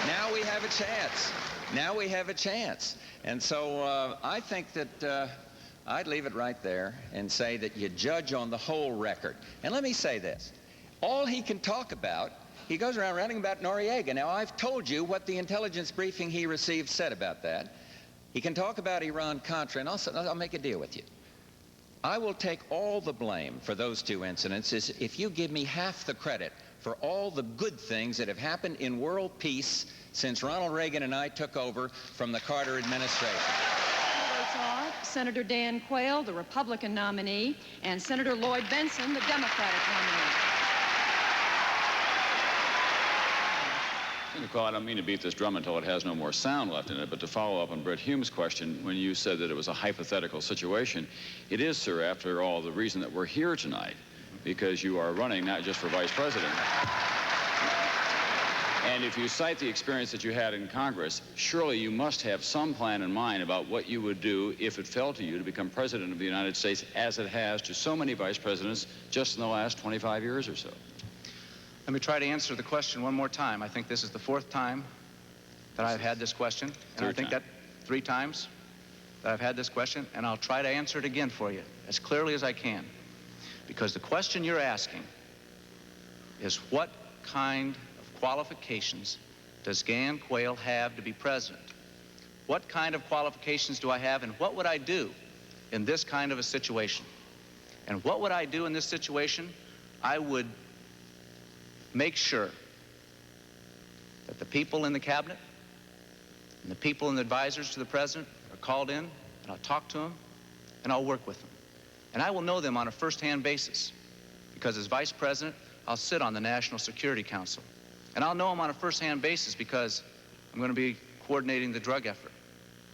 Now we have a chance. Now we have a chance. And so I think that I'd leave it right there and say that you judge on the whole record. And let me say this. All he can talk about, he goes around ranting about Noriega. Now, I've told you what the intelligence briefing he received said about that. He can talk about Iran-Contra, and I'll make a deal with you. I will take all the blame for those two incidents if you give me half the credit for all the good things that have happened in world peace since Ronald Reagan and I took over from the Carter administration. Votes are Senator Dan Quayle, the Republican nominee, and Senator Lloyd Bentsen, the Democratic nominee. Quayle, I don't mean to beat this drum until it has no more sound left in it, but to follow up on Brett Hume's question, when you said that it was a hypothetical situation, it is, sir, after all, the reason that we're here tonight, because you are running not just for vice president. And if you cite the experience that you had in Congress, surely you must have some plan in mind about what you would do if it fell to you to become president of the United States, as it has to so many vice presidents just in the last 25 years or so. Let me try to answer the question one more time. I think this is the fourth time that I've had this question. And I think that 3 times that I've had this question, and I'll try to answer it again for you as clearly as I can. Because the question you're asking is, what kind of qualifications does Dan Quayle have to be president? What kind of qualifications do I have, and what would I do in this kind of a situation? And what would I do in this situation? I would make sure that the people in the cabinet and the people and the advisors to the president are called in, and I'll talk to them, and I'll work with them. And I will know them on a first-hand basis, because as vice president, I'll sit on the National Security Council. And I'll know them on a first-hand basis because I'm going to be coordinating the drug effort.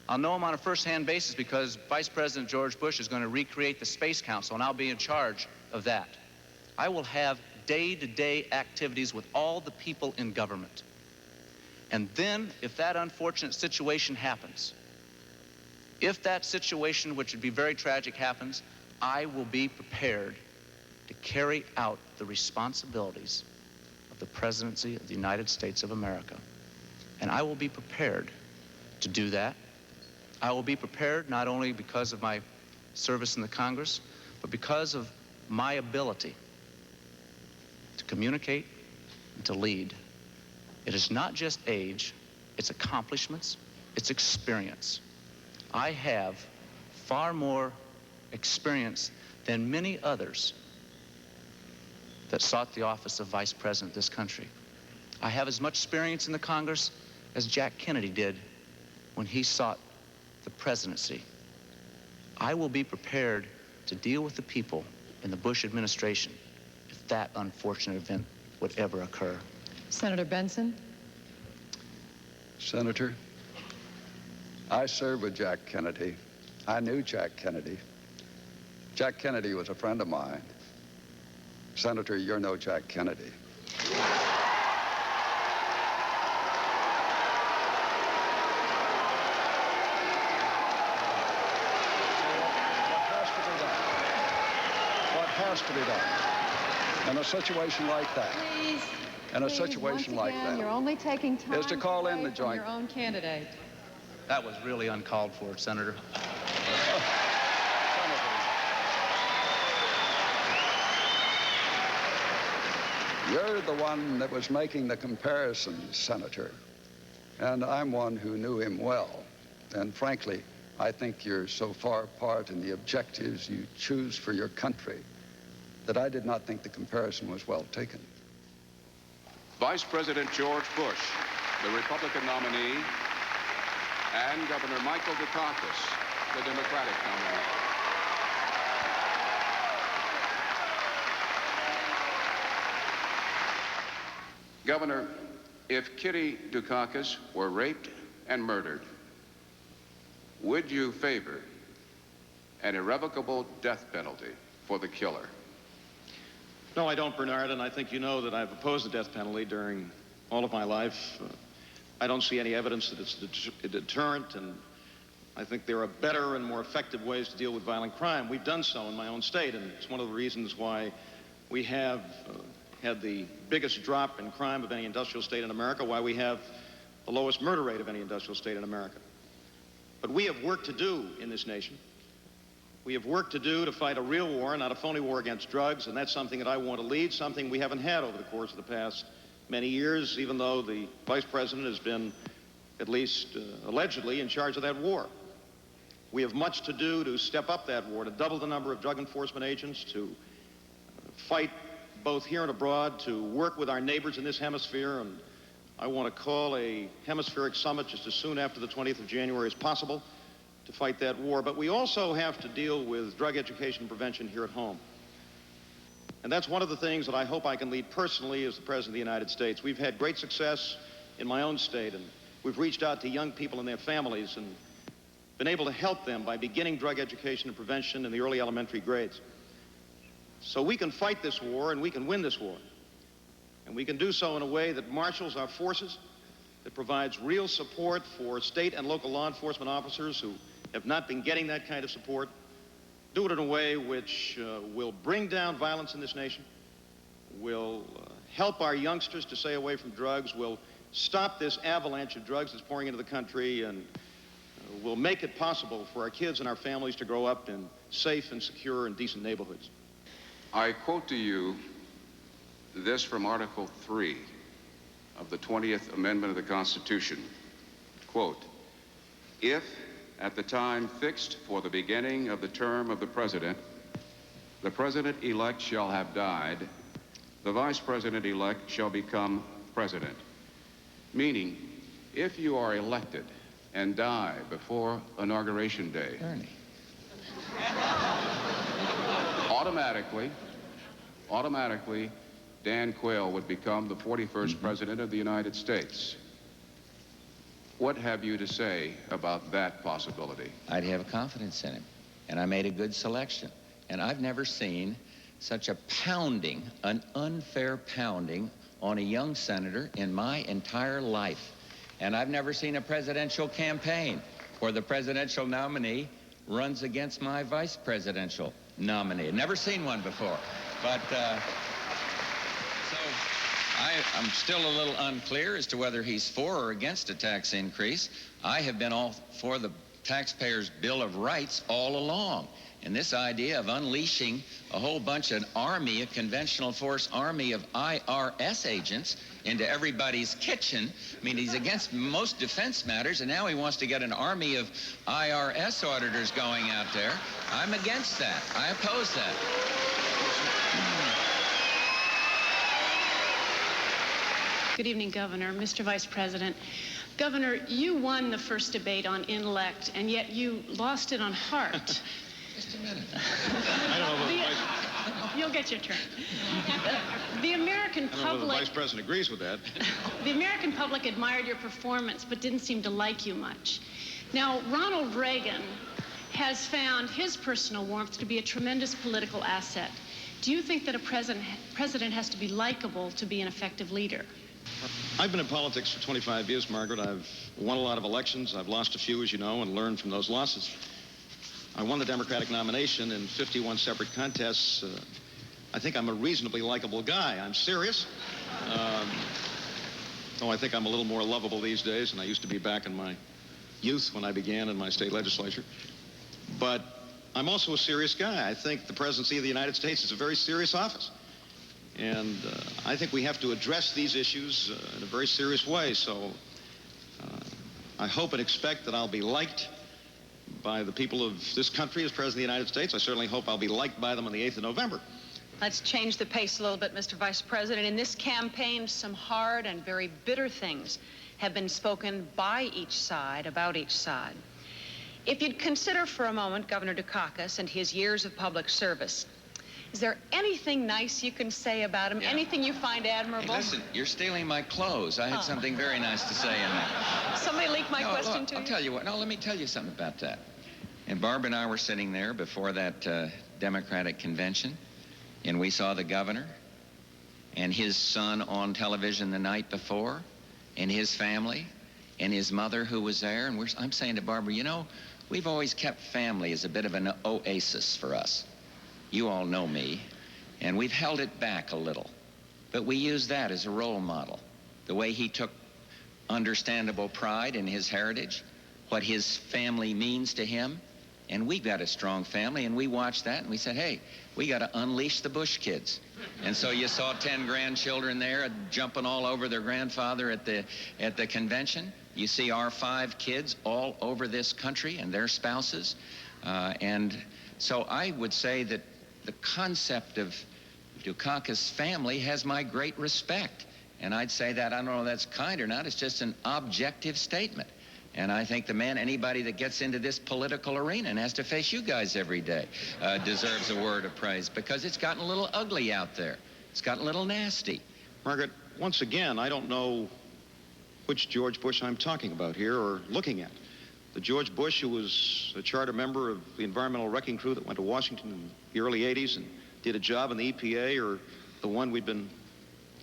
I'll know them on a first-hand basis because Vice President George Bush is going to recreate the Space Council, and I'll be in charge of that. I will have day-to-day activities with all the people in government. And then, if that unfortunate situation happens, if that situation, which would be very tragic, happens, I will be prepared to carry out the responsibilities of the presidency of the United States of America. And I will be prepared to do that. I will be prepared not only because of my service in the Congress, but because of my ability to communicate and to lead. It is not just age, it's accomplishments, it's experience. I have far more experience than many others that sought the office of vice president of this country. I have as much experience in the Congress as Jack Kennedy did when he sought the presidency. I will be prepared to deal with the people in the Bush administration if that unfortunate event would ever occur. Senator Bentsen. Senator, I served with Jack Kennedy. I knew Jack Kennedy. Jack Kennedy was a friend of mine. Senator, you're no Jack Kennedy. What has to be done in a situation like that? Please. In a situation like that, you're only taking time is to call in the joint. your own candidate. That was really uncalled for, Senator. You're the one that was making the comparisons, Senator, and I'm one who knew him well. And frankly, I think you're so far apart in the objectives you choose for your country that I did not think the comparison was well taken. Vice President George Bush, the Republican nominee, and Governor Michael Dukakis, the Democratic nominee. Governor, if Kitty Dukakis were raped and murdered, would you favor an irrevocable death penalty for the killer? No, I don't, Bernard, and I think you know that I've opposed the death penalty during all of my life. I don't see any evidence that it's a deterrent, and I think there are better and more effective ways to deal with violent crime. We've done so in my own state, and it's one of the reasons why we have had the biggest drop in crime of any industrial state in America, why we have the lowest murder rate of any industrial state in America. But we have work to do in this nation. We have work to do to fight a real war, not a phony war against drugs, and that's something that I want to lead, something we haven't had over the course of the past many years, even though the vice president has been, at least allegedly, in charge of that war. We have much to do to step up that war, to double the number of drug enforcement agents, to fight both here and abroad, to work with our neighbors in this hemisphere. And I want to call a hemispheric summit just as soon after the 20th of January as possible to fight that war. But we also have to deal with drug education and prevention here at home. And that's one of the things that I hope I can lead personally as the President of the United States. We've had great success in my own state, and we've reached out to young people and their families and been able to help them by beginning drug education and prevention in the early elementary grades. So we can fight this war and we can win this war. And we can do so in a way that marshals our forces, that provides real support for state and local law enforcement officers who have not been getting that kind of support. Do it in a way which will bring down violence in this nation, will help our youngsters to stay away from drugs, will stop this avalanche of drugs that's pouring into the country, and will make it possible for our kids and our families to grow up in safe and secure and decent neighborhoods. I quote to you this from Article 3 of the 20th Amendment of the Constitution. Quote, if at the time fixed for the beginning of the term of the President-elect shall have died, the Vice President-elect shall become President. Meaning, if you are elected and die before Inauguration Day, automatically, Dan Quayle would become the 41st President of the United States. What have you to say about that possibility? I'd have confidence in him, and I made a good selection. And I've never seen such a pounding, an unfair pounding on a young senator in my entire life. And I've never seen a presidential campaign where the presidential nominee runs against my vice presidential nominee. Never seen one before. But, so I'm still a little unclear as to whether he's for or against a tax increase. I have been all for the taxpayers' Bill of Rights all along. And this idea of unleashing a whole bunch of army, a conventional force army of IRS agents into everybody's kitchen. I mean, he's against most defense matters, and now he wants to get an army of IRS auditors going out there. I'm against that. I oppose that. Good evening, Governor. Mr. Vice President. Governor, you won the first debate on intellect, and yet you lost it on heart. Just a minute. I don't know if You'll get your turn. The American I don't know if the public... Vice President agrees with that. The American public admired your performance, but didn't seem to like you much. Now, Ronald Reagan has found his personal warmth to be a tremendous political asset. Do you think that a president has to be likable to be an effective leader? I've been in politics for 25 years, Margaret. I've won a lot of elections. I've lost a few, as you know, and learned from those losses. I won the Democratic nomination in 51 separate contests. I think I'm a reasonably likable guy. I'm serious. Though I think I'm a little more lovable these days than I used to be back in my youth when I began in my state legislature. But I'm also a serious guy. I think the presidency of the United States is a very serious office. And I think we have to address these issues in a very serious way. So I hope and expect that I'll be liked by the people of this country as President of the United States. I certainly hope I'll be liked by them on the 8th of November. Let's change the pace a little bit, Mr. Vice President. In this campaign, some hard and very bitter things have been spoken by each side, about each side. If you'd consider for a moment Governor Dukakis and his years of public service, is there anything nice you can say about him? Yeah. Anything you find admirable? Hey, listen, you're stealing my clothes. I had something very nice to say in that. Somebody leaked my question to you? I'll tell you what. No, let me tell you something about that. And Barb and I were sitting there before that Democratic convention, and we saw the governor and his son on television the night before, and his family, and his mother who was there. And I'm saying to Barbara, you know, we've always kept family as a bit of an oasis for us. You all know me, and we've held it back a little. But we use that as a role model. The way he took understandable pride in his heritage, what his family means to him, And we've got a strong family, and we watched that, and we said, hey, we got to unleash the Bush kids. And so you saw 10 grandchildren there jumping all over their grandfather at the convention. You see our 5 kids all over this country and their spouses. And so I would say that the concept of Dukakis family has my great respect. And I'd say that, I don't know if that's kind or not, it's just an objective statement. And I think anybody that gets into this political arena and has to face you guys every day deserves a word of praise, because it's gotten a little ugly out there. It's gotten a little nasty. Margaret, once again, I don't know which George Bush I'm talking about here or looking at. The George Bush who was a charter member of the environmental wrecking crew that went to Washington in the early 80s and did a job in the EPA, or the one we've been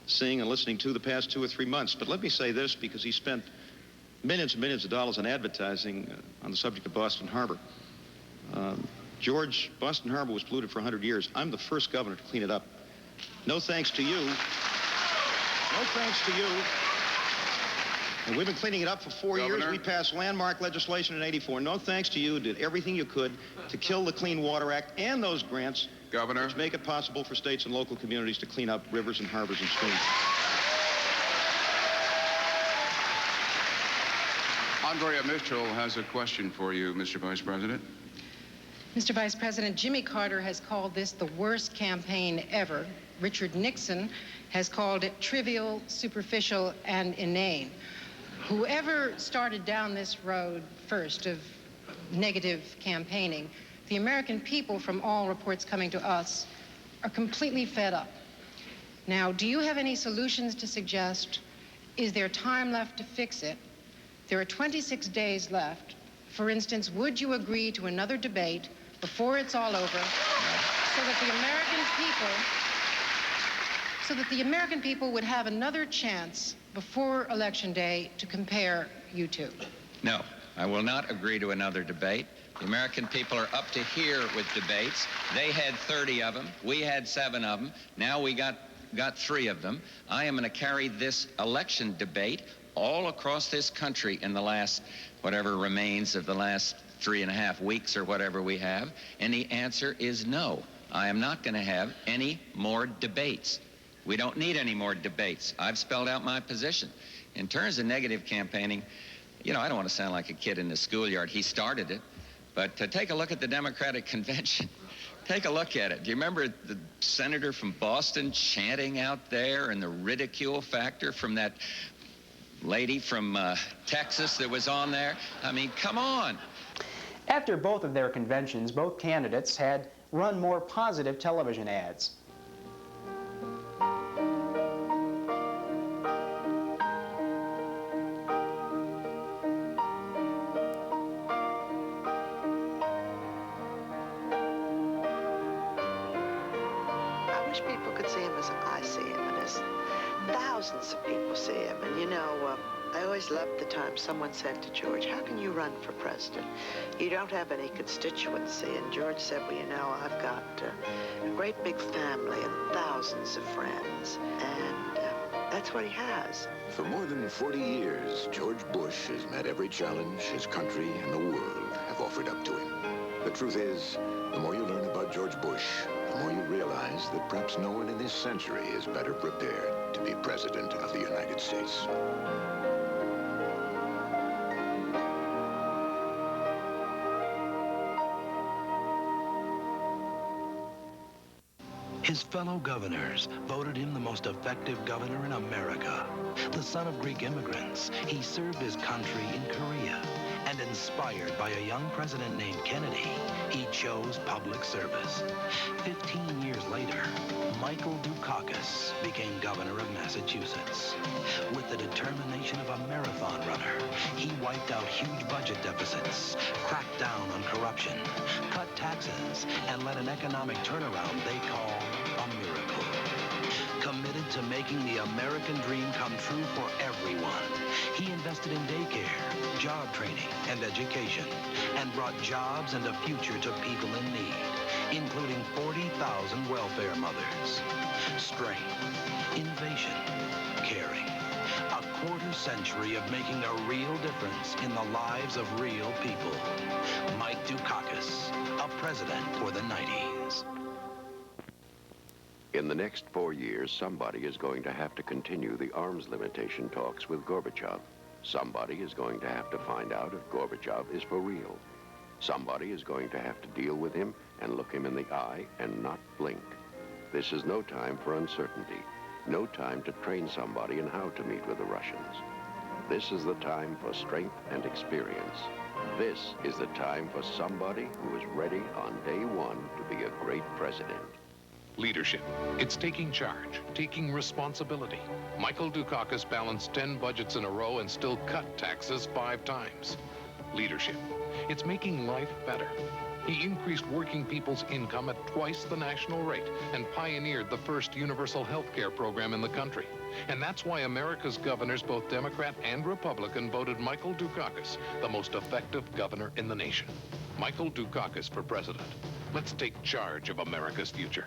seeing and listening to the past 2 or 3 months. But let me say this, because he spent millions and millions of dollars on advertising on the subject of Boston Harbor. George, Boston Harbor was polluted for 100 years. I'm the first governor to clean it up. No thanks to you. No thanks to you. And we've been cleaning it up for 4 years. We passed landmark legislation in '84. No thanks to you. Did everything you could to kill the Clean Water Act and those grants, Governor, which make it possible for states and local communities to clean up rivers and harbors and streams. Andrea Mitchell has a question for you, Mr. Vice President. Mr. Vice President, Jimmy Carter has called this the worst campaign ever. Richard Nixon has called it trivial, superficial, and inane. Whoever started down this road first of negative campaigning, the American people, from all reports coming to us, are completely fed up. Now, do you have any solutions to suggest? Is there time left to fix it? There are 26 days left. For instance, would you agree to another debate before it's all over so that the American people would have another chance before Election Day to compare you two? No, I will not agree to another debate. The American people are up to here with debates. They had 30 of them. We had 7 of them. Now we got 3 of them. I am going to carry this election debate all across this country in the last, whatever remains of the last 3.5 weeks or whatever we have. And the answer is no. I am not going to have any more debates. We don't need any more debates. I've spelled out my position. In terms of negative campaigning, you know, I don't want to sound like a kid in the schoolyard. He started it. But take a look at the Democratic Convention. Take a look at it. Do you remember the senator from Boston chanting out there, and the ridicule factor from that lady from Texas that was on there? I mean, come on. After both of their conventions, both candidates had run more positive television ads. I wish people could see him as I see him, and as thousands of people see him. And you know, I always loved the time someone said to George, how can you run for president? You don't have any constituency. And George said, well, you know, I've got a great big family and thousands of friends. And that's what he has. For more than 40 years, George Bush has met every challenge his country and the world have offered up to him. The truth is, the more you learn about George Bush, the more you realize that perhaps no one in this century is better prepared to be President of the United States. His fellow governors voted him the most effective governor in America. The son of Greek immigrants, he served his country in Korea. And inspired by a young president named Kennedy, he chose public service. 15 years later, Michael Dukakis became governor of Massachusetts. With the determination of a marathon runner, he wiped out huge budget deficits, cracked down on corruption, cut taxes, and led an economic turnaround they call a miracle. Committed to making the American dream come true for everyone, he invested in daycare, job training, and education, and brought jobs and a future to people in need, including 40,000 welfare mothers. Strength, innovation, caring. A quarter century of making a real difference in the lives of real people. Mike Dukakis, a president for the 90s. In the next 4 years, somebody is going to have to continue the arms limitation talks with Gorbachev. Somebody is going to have to find out if Gorbachev is for real. Somebody is going to have to deal with him and look him in the eye and not blink. This is no time for uncertainty, no time to train somebody in how to meet with the Russians. This is the time for strength and experience. This is the time for somebody who is ready on day one to be a great president. Leadership. It's taking charge, taking responsibility. Michael Dukakis balanced 10 budgets in a row and still cut taxes 5 times. Leadership. It's making life better. He increased working people's income at twice the national rate and pioneered the first universal health care program in the country. And that's why America's governors, both Democrat and Republican, voted Michael Dukakis the most effective governor in the nation. Michael Dukakis for president. Let's take charge of America's future.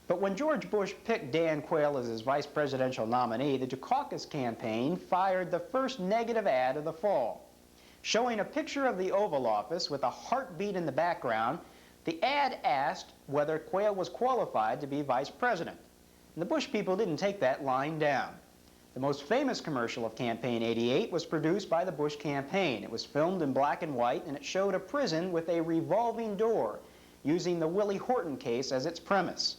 But when George Bush picked Dan Quayle as his vice presidential nominee, the Dukakis campaign fired the first negative ad of the fall. Showing a picture of the Oval Office with a heartbeat in the background, the ad asked whether Quayle was qualified to be vice president. And the Bush people didn't take that lying down. The most famous commercial of Campaign '88 was produced by the Bush campaign. It was filmed in black and white, and it showed a prison with a revolving door, using the Willie Horton case as its premise.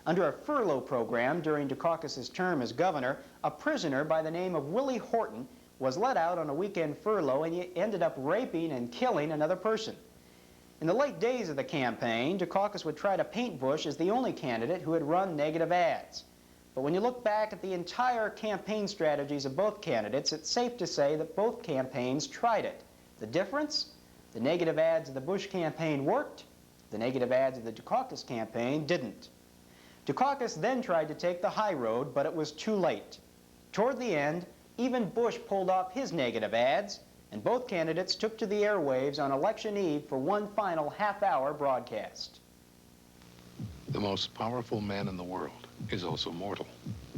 Under a furlough program during Dukakis' term as governor, a prisoner by the name of Willie Horton was let out on a weekend furlough, and he ended up raping and killing another person. In the late days of the campaign, Dukakis would try to paint Bush as the only candidate who had run negative ads. But when you look back at the entire campaign strategies of both candidates, it's safe to say that both campaigns tried it. The difference? The negative ads of the Bush campaign worked. The negative ads of the Dukakis campaign didn't. Dukakis then tried to take the high road, but it was too late. Toward the end, even Bush pulled off his negative ads, and both candidates took to the airwaves on election eve for one final half-hour broadcast. The most powerful man in the world is also mortal.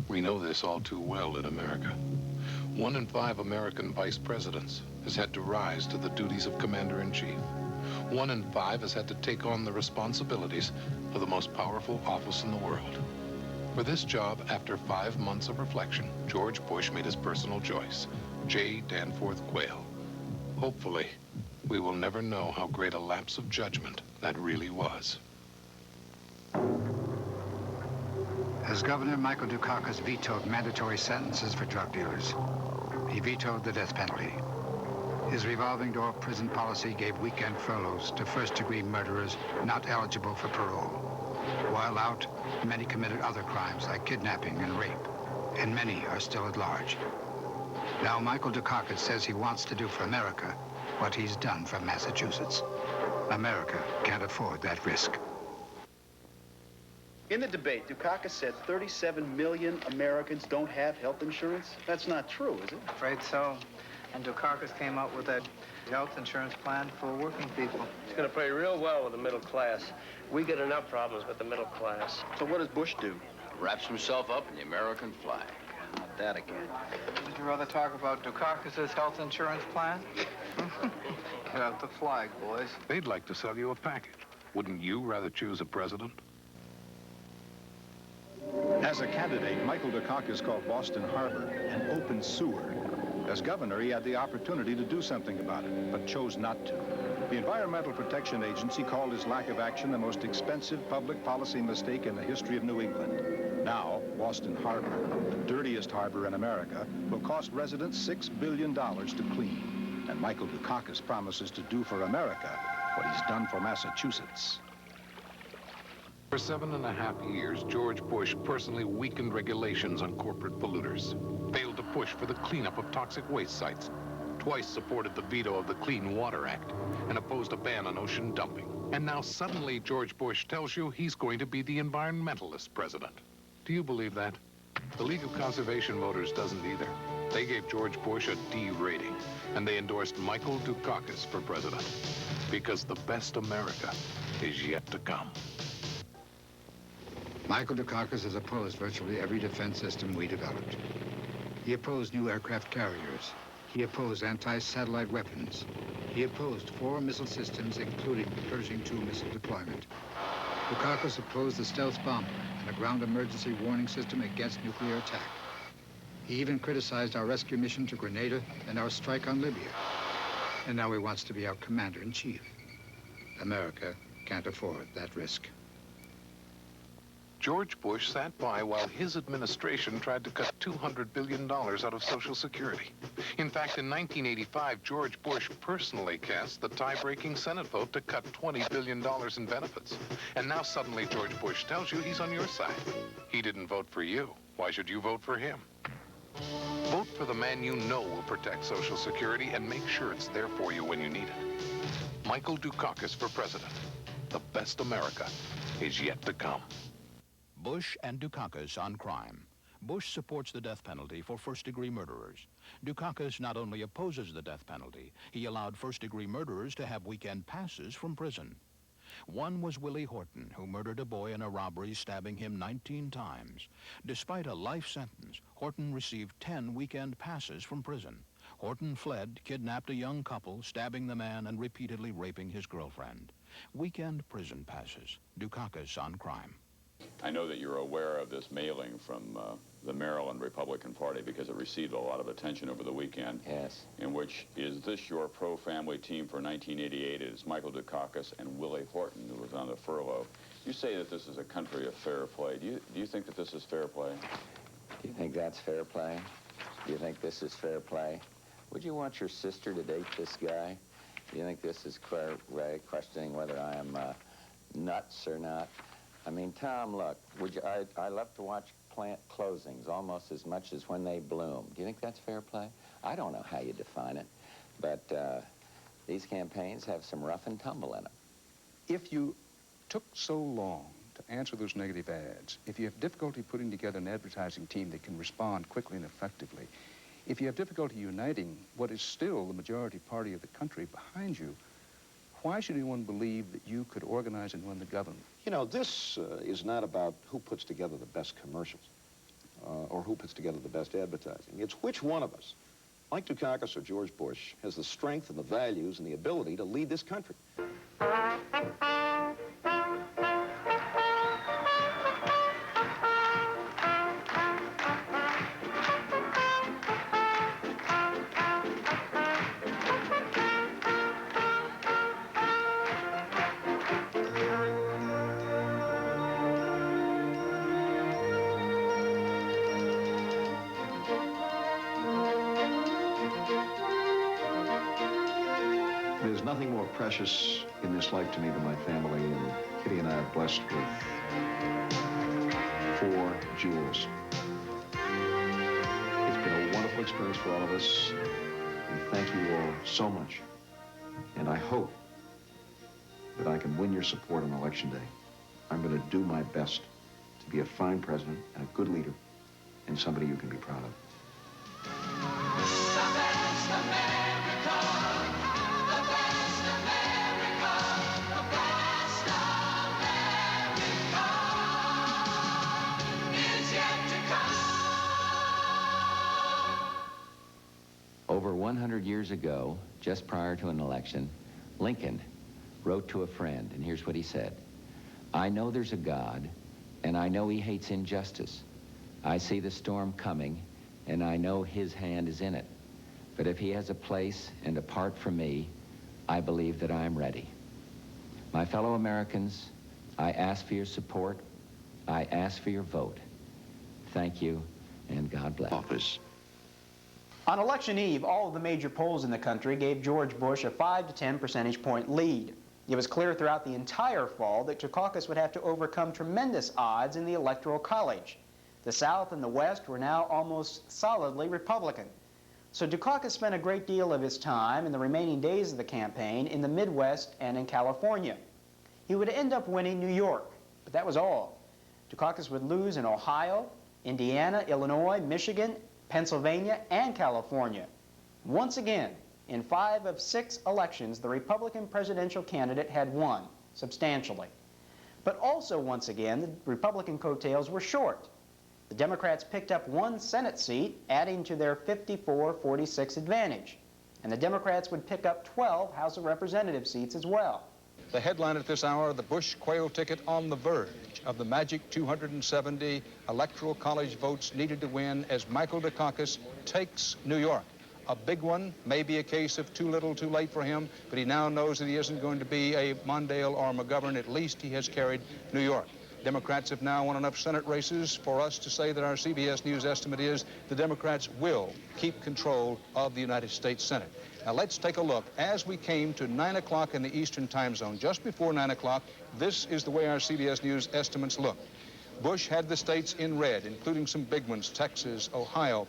We know this all too well in America. 1 in 5 American vice presidents has had to rise to the duties of commander-in-chief. 1 in 5 has had to take on the responsibilities of the most powerful office in the world. For this job, after 5 months of reflection, George Bush made his personal choice, J. Danforth Quayle. Hopefully, we will never know how great a lapse of judgment that really was. As governor, Michael Dukakis vetoed mandatory sentences for drug dealers. He vetoed the death penalty. His revolving door prison policy gave weekend furloughs to first-degree murderers not eligible for parole. While out, many committed other crimes like kidnapping and rape, and many are still at large. Now Michael Dukakis says he wants to do for America what he's done for Massachusetts. America can't afford that risk. In the debate, Dukakis said 37 million Americans don't have health insurance. That's not true, is it? Afraid so. And Dukakis came up with that health insurance plan for working people. It's going to play real well with the middle class. We get enough problems with the middle class. So what does Bush do? Wraps himself up in the American flag. Not that again. Would you rather talk about Dukakis' health insurance plan? Get out the flag, boys. They'd like to sell you a package. Wouldn't you rather choose a president? As a candidate, Michael Dukakis called Boston Harbor an open sewer. As governor, he had the opportunity to do something about it, but chose not to. The Environmental Protection Agency called his lack of action the most expensive public policy mistake in the history of New England. Now, Boston Harbor, the dirtiest harbor in America, will cost residents $6 billion to clean. And Michael Dukakis promises to do for America what he's done for Massachusetts. For 7.5 years, George Bush personally weakened regulations on corporate polluters, failed to push for the cleanup of toxic waste sites, twice supported the veto of the Clean Water Act, and opposed a ban on ocean dumping. And now suddenly George Bush tells you he's going to be the environmentalist president. Do you believe that? The League of Conservation Voters doesn't either. They gave George Bush a D rating, and they endorsed Michael Dukakis for president, because the best America is yet to come. Michael Dukakis has opposed virtually every defense system we developed. He opposed new aircraft carriers. He opposed anti-satellite weapons. He opposed 4 missile systems, including the Pershing II missile deployment. Dukakis opposed the stealth bomber and a ground emergency warning system against nuclear attack. He even criticized our rescue mission to Grenada and our strike on Libya. And now he wants to be our commander-in-chief. America can't afford that risk. George Bush sat by while his administration tried to cut $200 billion out of Social Security. In fact, in 1985, George Bush personally cast the tie-breaking Senate vote to cut $20 billion in benefits. And now suddenly George Bush tells you he's on your side. He didn't vote for you. Why should you vote for him? Vote for the man you know will protect Social Security and make sure it's there for you when you need it. Michael Dukakis for president. The best America is yet to come. Bush and Dukakis on crime. Bush supports the death penalty for first-degree murderers. Dukakis not only opposes the death penalty, he allowed first-degree murderers to have weekend passes from prison. One was Willie Horton, who murdered a boy in a robbery, stabbing him 19 times. Despite a life sentence, Horton received 10 weekend passes from prison. Horton fled, kidnapped a young couple, stabbing the man and repeatedly raping his girlfriend. Weekend prison passes. Dukakis on crime. I know that you're aware of this mailing from the Maryland Republican Party because it received a lot of attention over the weekend. Yes. In which, is this your pro-family team for 1988? It is Michael Dukakis and Willie Horton, who was on the furlough. You say that this is a country of fair play. Do you think that this is fair play? Do you think that's fair play? Do you think this is fair play? Would you want your sister to date this guy? Do you think this is questioning whether I am nuts or not? I mean, Tom, look, I love to watch plant closings almost as much as when they bloom. Do you think that's fair play? I don't know how you define it, but these campaigns have some rough and tumble in them. If you took so long to answer those negative ads, if you have difficulty putting together an advertising team that can respond quickly and effectively, if you have difficulty uniting what is still the majority party of the country behind you, why should anyone believe that you could organize and run the government? You know, this is not about who puts together the best commercials or who puts together the best advertising. It's which one of us, Mike Dukakis or George Bush, has the strength and the values and the ability to lead this country. There's nothing more precious in this life to me than my family, and Kitty and I are blessed with 4 jewels. It's been a wonderful experience for all of us, and thank you all so much. And I hope that I can win your support on Election Day. I'm going to do my best to be a fine president and a good leader, and somebody you can be proud of. Over 100 years ago, just prior to an election, Lincoln wrote to a friend, and here's what he said. I know there's a God, and I know he hates injustice. I see the storm coming, and I know his hand is in it. But if he has a place and a part for me, I believe that I am ready. My fellow Americans, I ask for your support. I ask for your vote. Thank you, and God bless. Office. On election eve, all of the major polls in the country gave George Bush a 5 to 10 percentage point lead. It was clear throughout the entire fall that Dukakis would have to overcome tremendous odds in the Electoral College. The South and the West were now almost solidly Republican. So Dukakis spent a great deal of his time in the remaining days of the campaign in the Midwest and in California. He would end up winning New York, but that was all. Dukakis would lose in Ohio, Indiana, Illinois, Michigan, Pennsylvania, and California. Once again, in 5 of 6 elections, the Republican presidential candidate had won, substantially. But also, once again, the Republican coattails were short. The Democrats picked up 1 Senate seat, adding to their 54-46 advantage. And the Democrats would pick up 12 House of Representative seats as well. The headline at this hour, the Bush-Quayle ticket on the verge of the magic 270 electoral college votes needed to win as Michael Dukakis takes New York. A big one, maybe a case of too little, too late for him, but he now knows that he isn't going to be a Mondale or McGovern. At least he has carried New York. Democrats have now won enough Senate races for us to say that our CBS News estimate is the Democrats will keep control of the United States Senate. Now let's take a look. As we came to 9 o'clock in the Eastern time zone, just before 9 o'clock, this is the way our CBS News estimates look. Bush had the states in red, including some big ones, Texas, Ohio,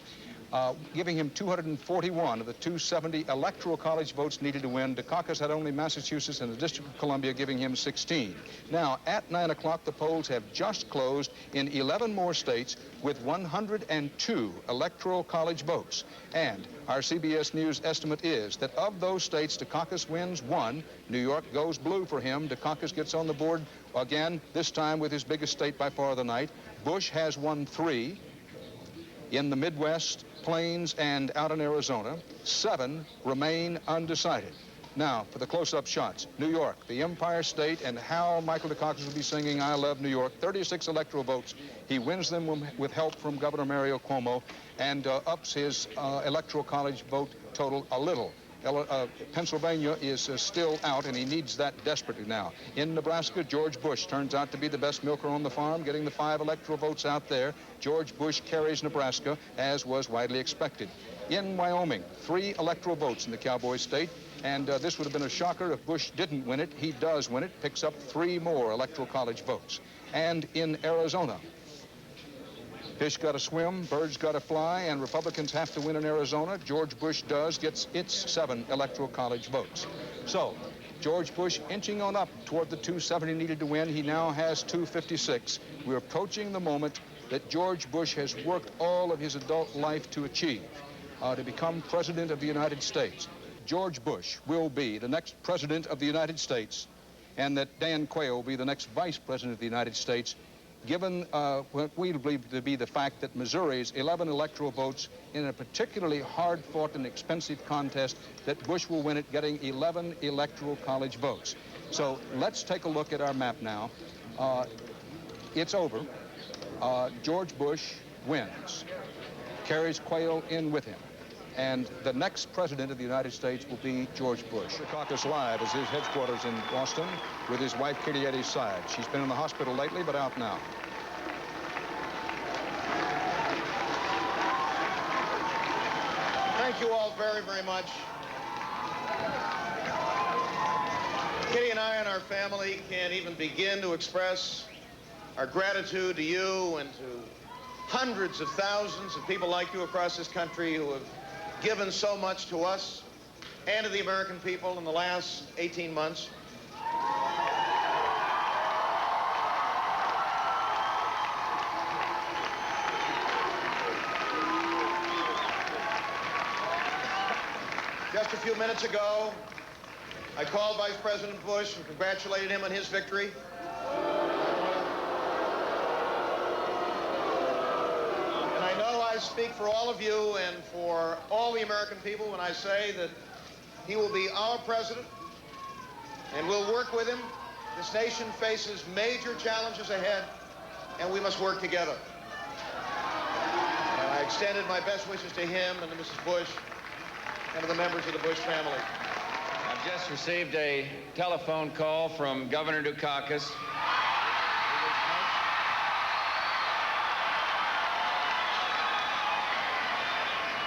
giving him 241 of the 270 electoral college votes needed to win. Dukakis had only Massachusetts and the District of Columbia, giving him 16. Now, at 9 o'clock, the polls have just closed in 11 more states with 102 electoral college votes. And our CBS News estimate is that of those states, Dukakis wins 1. New York goes blue for him. Dukakis gets on the board again, this time with his biggest state by far of the night. Bush has won 3. In the Midwest, Plains, and out in Arizona, 7 remain undecided. Now, for the close-up shots, New York, the Empire State, and how Michael Dukakis will be singing I Love New York, 36 electoral votes. He wins them with help from Governor Mario Cuomo and ups his electoral college vote total a little. Pennsylvania is still out, and he needs that desperately now. In Nebraska, George Bush turns out to be the best milker on the farm, getting the 5 electoral votes out there. George Bush carries Nebraska, as was widely expected. In Wyoming, 3 electoral votes in the Cowboy State, and this would have been a shocker if Bush didn't win it. He does win it, picks up 3 more electoral college votes. And in Arizona, fish got to swim, birds got to fly, and Republicans have to win in Arizona. George Bush does, gets its 7 electoral college votes. So, George Bush inching on up toward the 270 needed to win. He now has 256. We're approaching the moment that George Bush has worked all of his adult life to achieve, to become President of the United States. George Bush will be the next President of the United States, and that Dan Quayle will be the next Vice President of the United States, given what we believe to be the fact that Missouri's 11 electoral votes in a particularly hard-fought and expensive contest, that Bush will win it, getting 11 electoral college votes. So let's take a look at our map now. It's over. George Bush wins, carries Quayle in with him. And the next president of the United States will be George Bush. Dukakis live is his headquarters in Boston with his wife, Katie, at his side. She's been in the hospital lately, but out now. Thank you all very, very much. Kitty and I and our family can't even begin to express our gratitude to you and to hundreds of thousands of people like you across this country who have given so much to us and to the American people in the last 18 months. Just a few minutes ago, I called Vice President Bush and congratulated him on his victory. I speak for all of you and for all the American people when I say that he will be our president, and we'll work with him. This nation faces major challenges ahead, and we must work together. And I extended my best wishes to him and to Mrs. Bush and to the members of the Bush family. I've just received a telephone call from Governor Dukakis.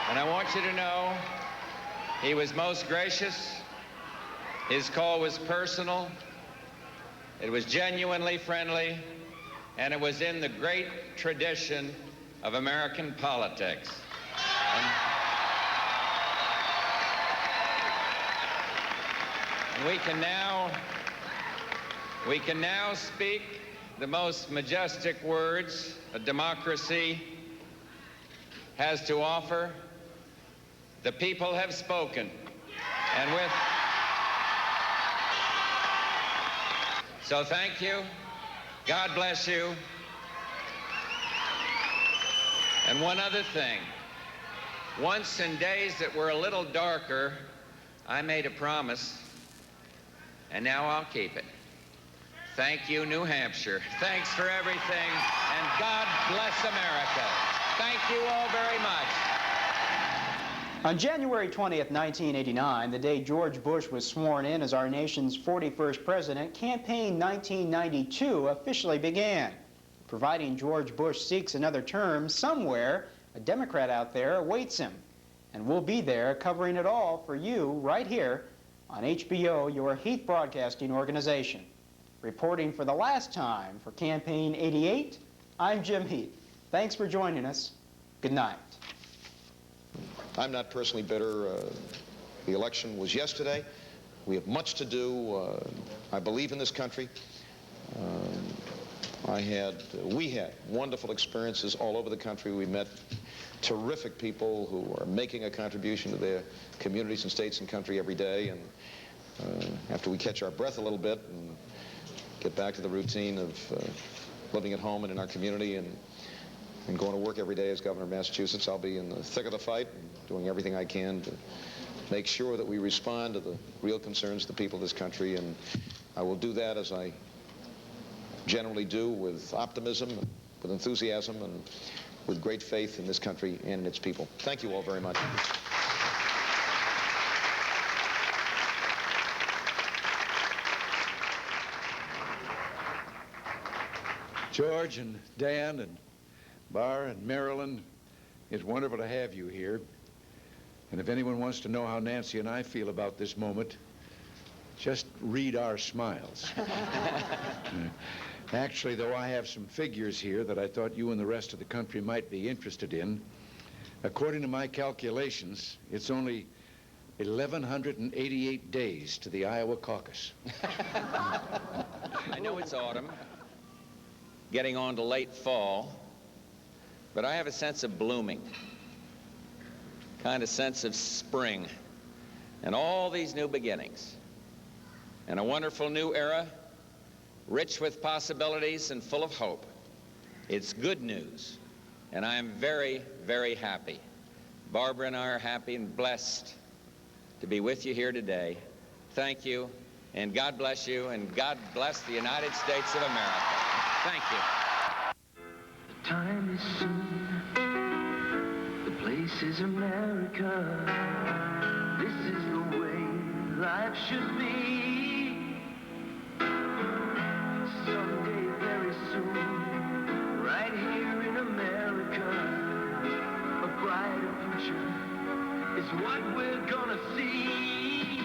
And I want you to know he was most gracious. His call was personal. It was genuinely friendly. And it was in the great tradition of American politics. And we can now speak the most majestic words a democracy has to offer. The people have spoken, and so thank you. God bless you. And one other thing. Once in days that were a little darker, I made a promise, and now I'll keep it. Thank you, New Hampshire. Thanks for everything, and God bless America. Thank you all very much. On January 20th, 1989, the day George Bush was sworn in as our nation's 41st president, Campaign 1992 officially began. Providing George Bush seeks another term, somewhere, a Democrat out there awaits him. And we'll be there covering it all for you right here on HBO, your Heath broadcasting organization. Reporting for the last time for Campaign 88, I'm Jim Heath. Thanks for joining us. Good night. I'm not personally bitter. The election was yesterday. We have much to do. I believe in this country. We had wonderful experiences all over the country. We met terrific people who are making a contribution to their communities and states and country every day. And after we catch our breath a little bit and get back to the routine of living at home and in our community and going to work every day as governor of Massachusetts, I'll be in the thick of the fight and doing everything I can to make sure that we respond to the real concerns of the people of this country. And I will do that, as I generally do, with optimism, with enthusiasm, and with great faith in this country and in its people. Thank you all very much. George and Dan and Bar and Marilyn, it's wonderful to have you here. And if anyone wants to know how Nancy and I feel about this moment, just read our smiles. Actually, though, I have some figures here that I thought you and the rest of the country might be interested in. According to my calculations, it's only 1,188 days to the Iowa caucus. I know it's autumn, getting on to late fall, but I have a sense of blooming, kind of sense of spring, and all these new beginnings, and a wonderful new era, rich with possibilities and full of hope. It's good news, and I am very, very happy. Barbara and I are happy and blessed to be with you here today. Thank you, and God bless you, and God bless the United States of America. Thank you. The time is soon. The place is America. This is the way life should be. Someday, very soon, right here in America, a brighter future is what we're gonna see.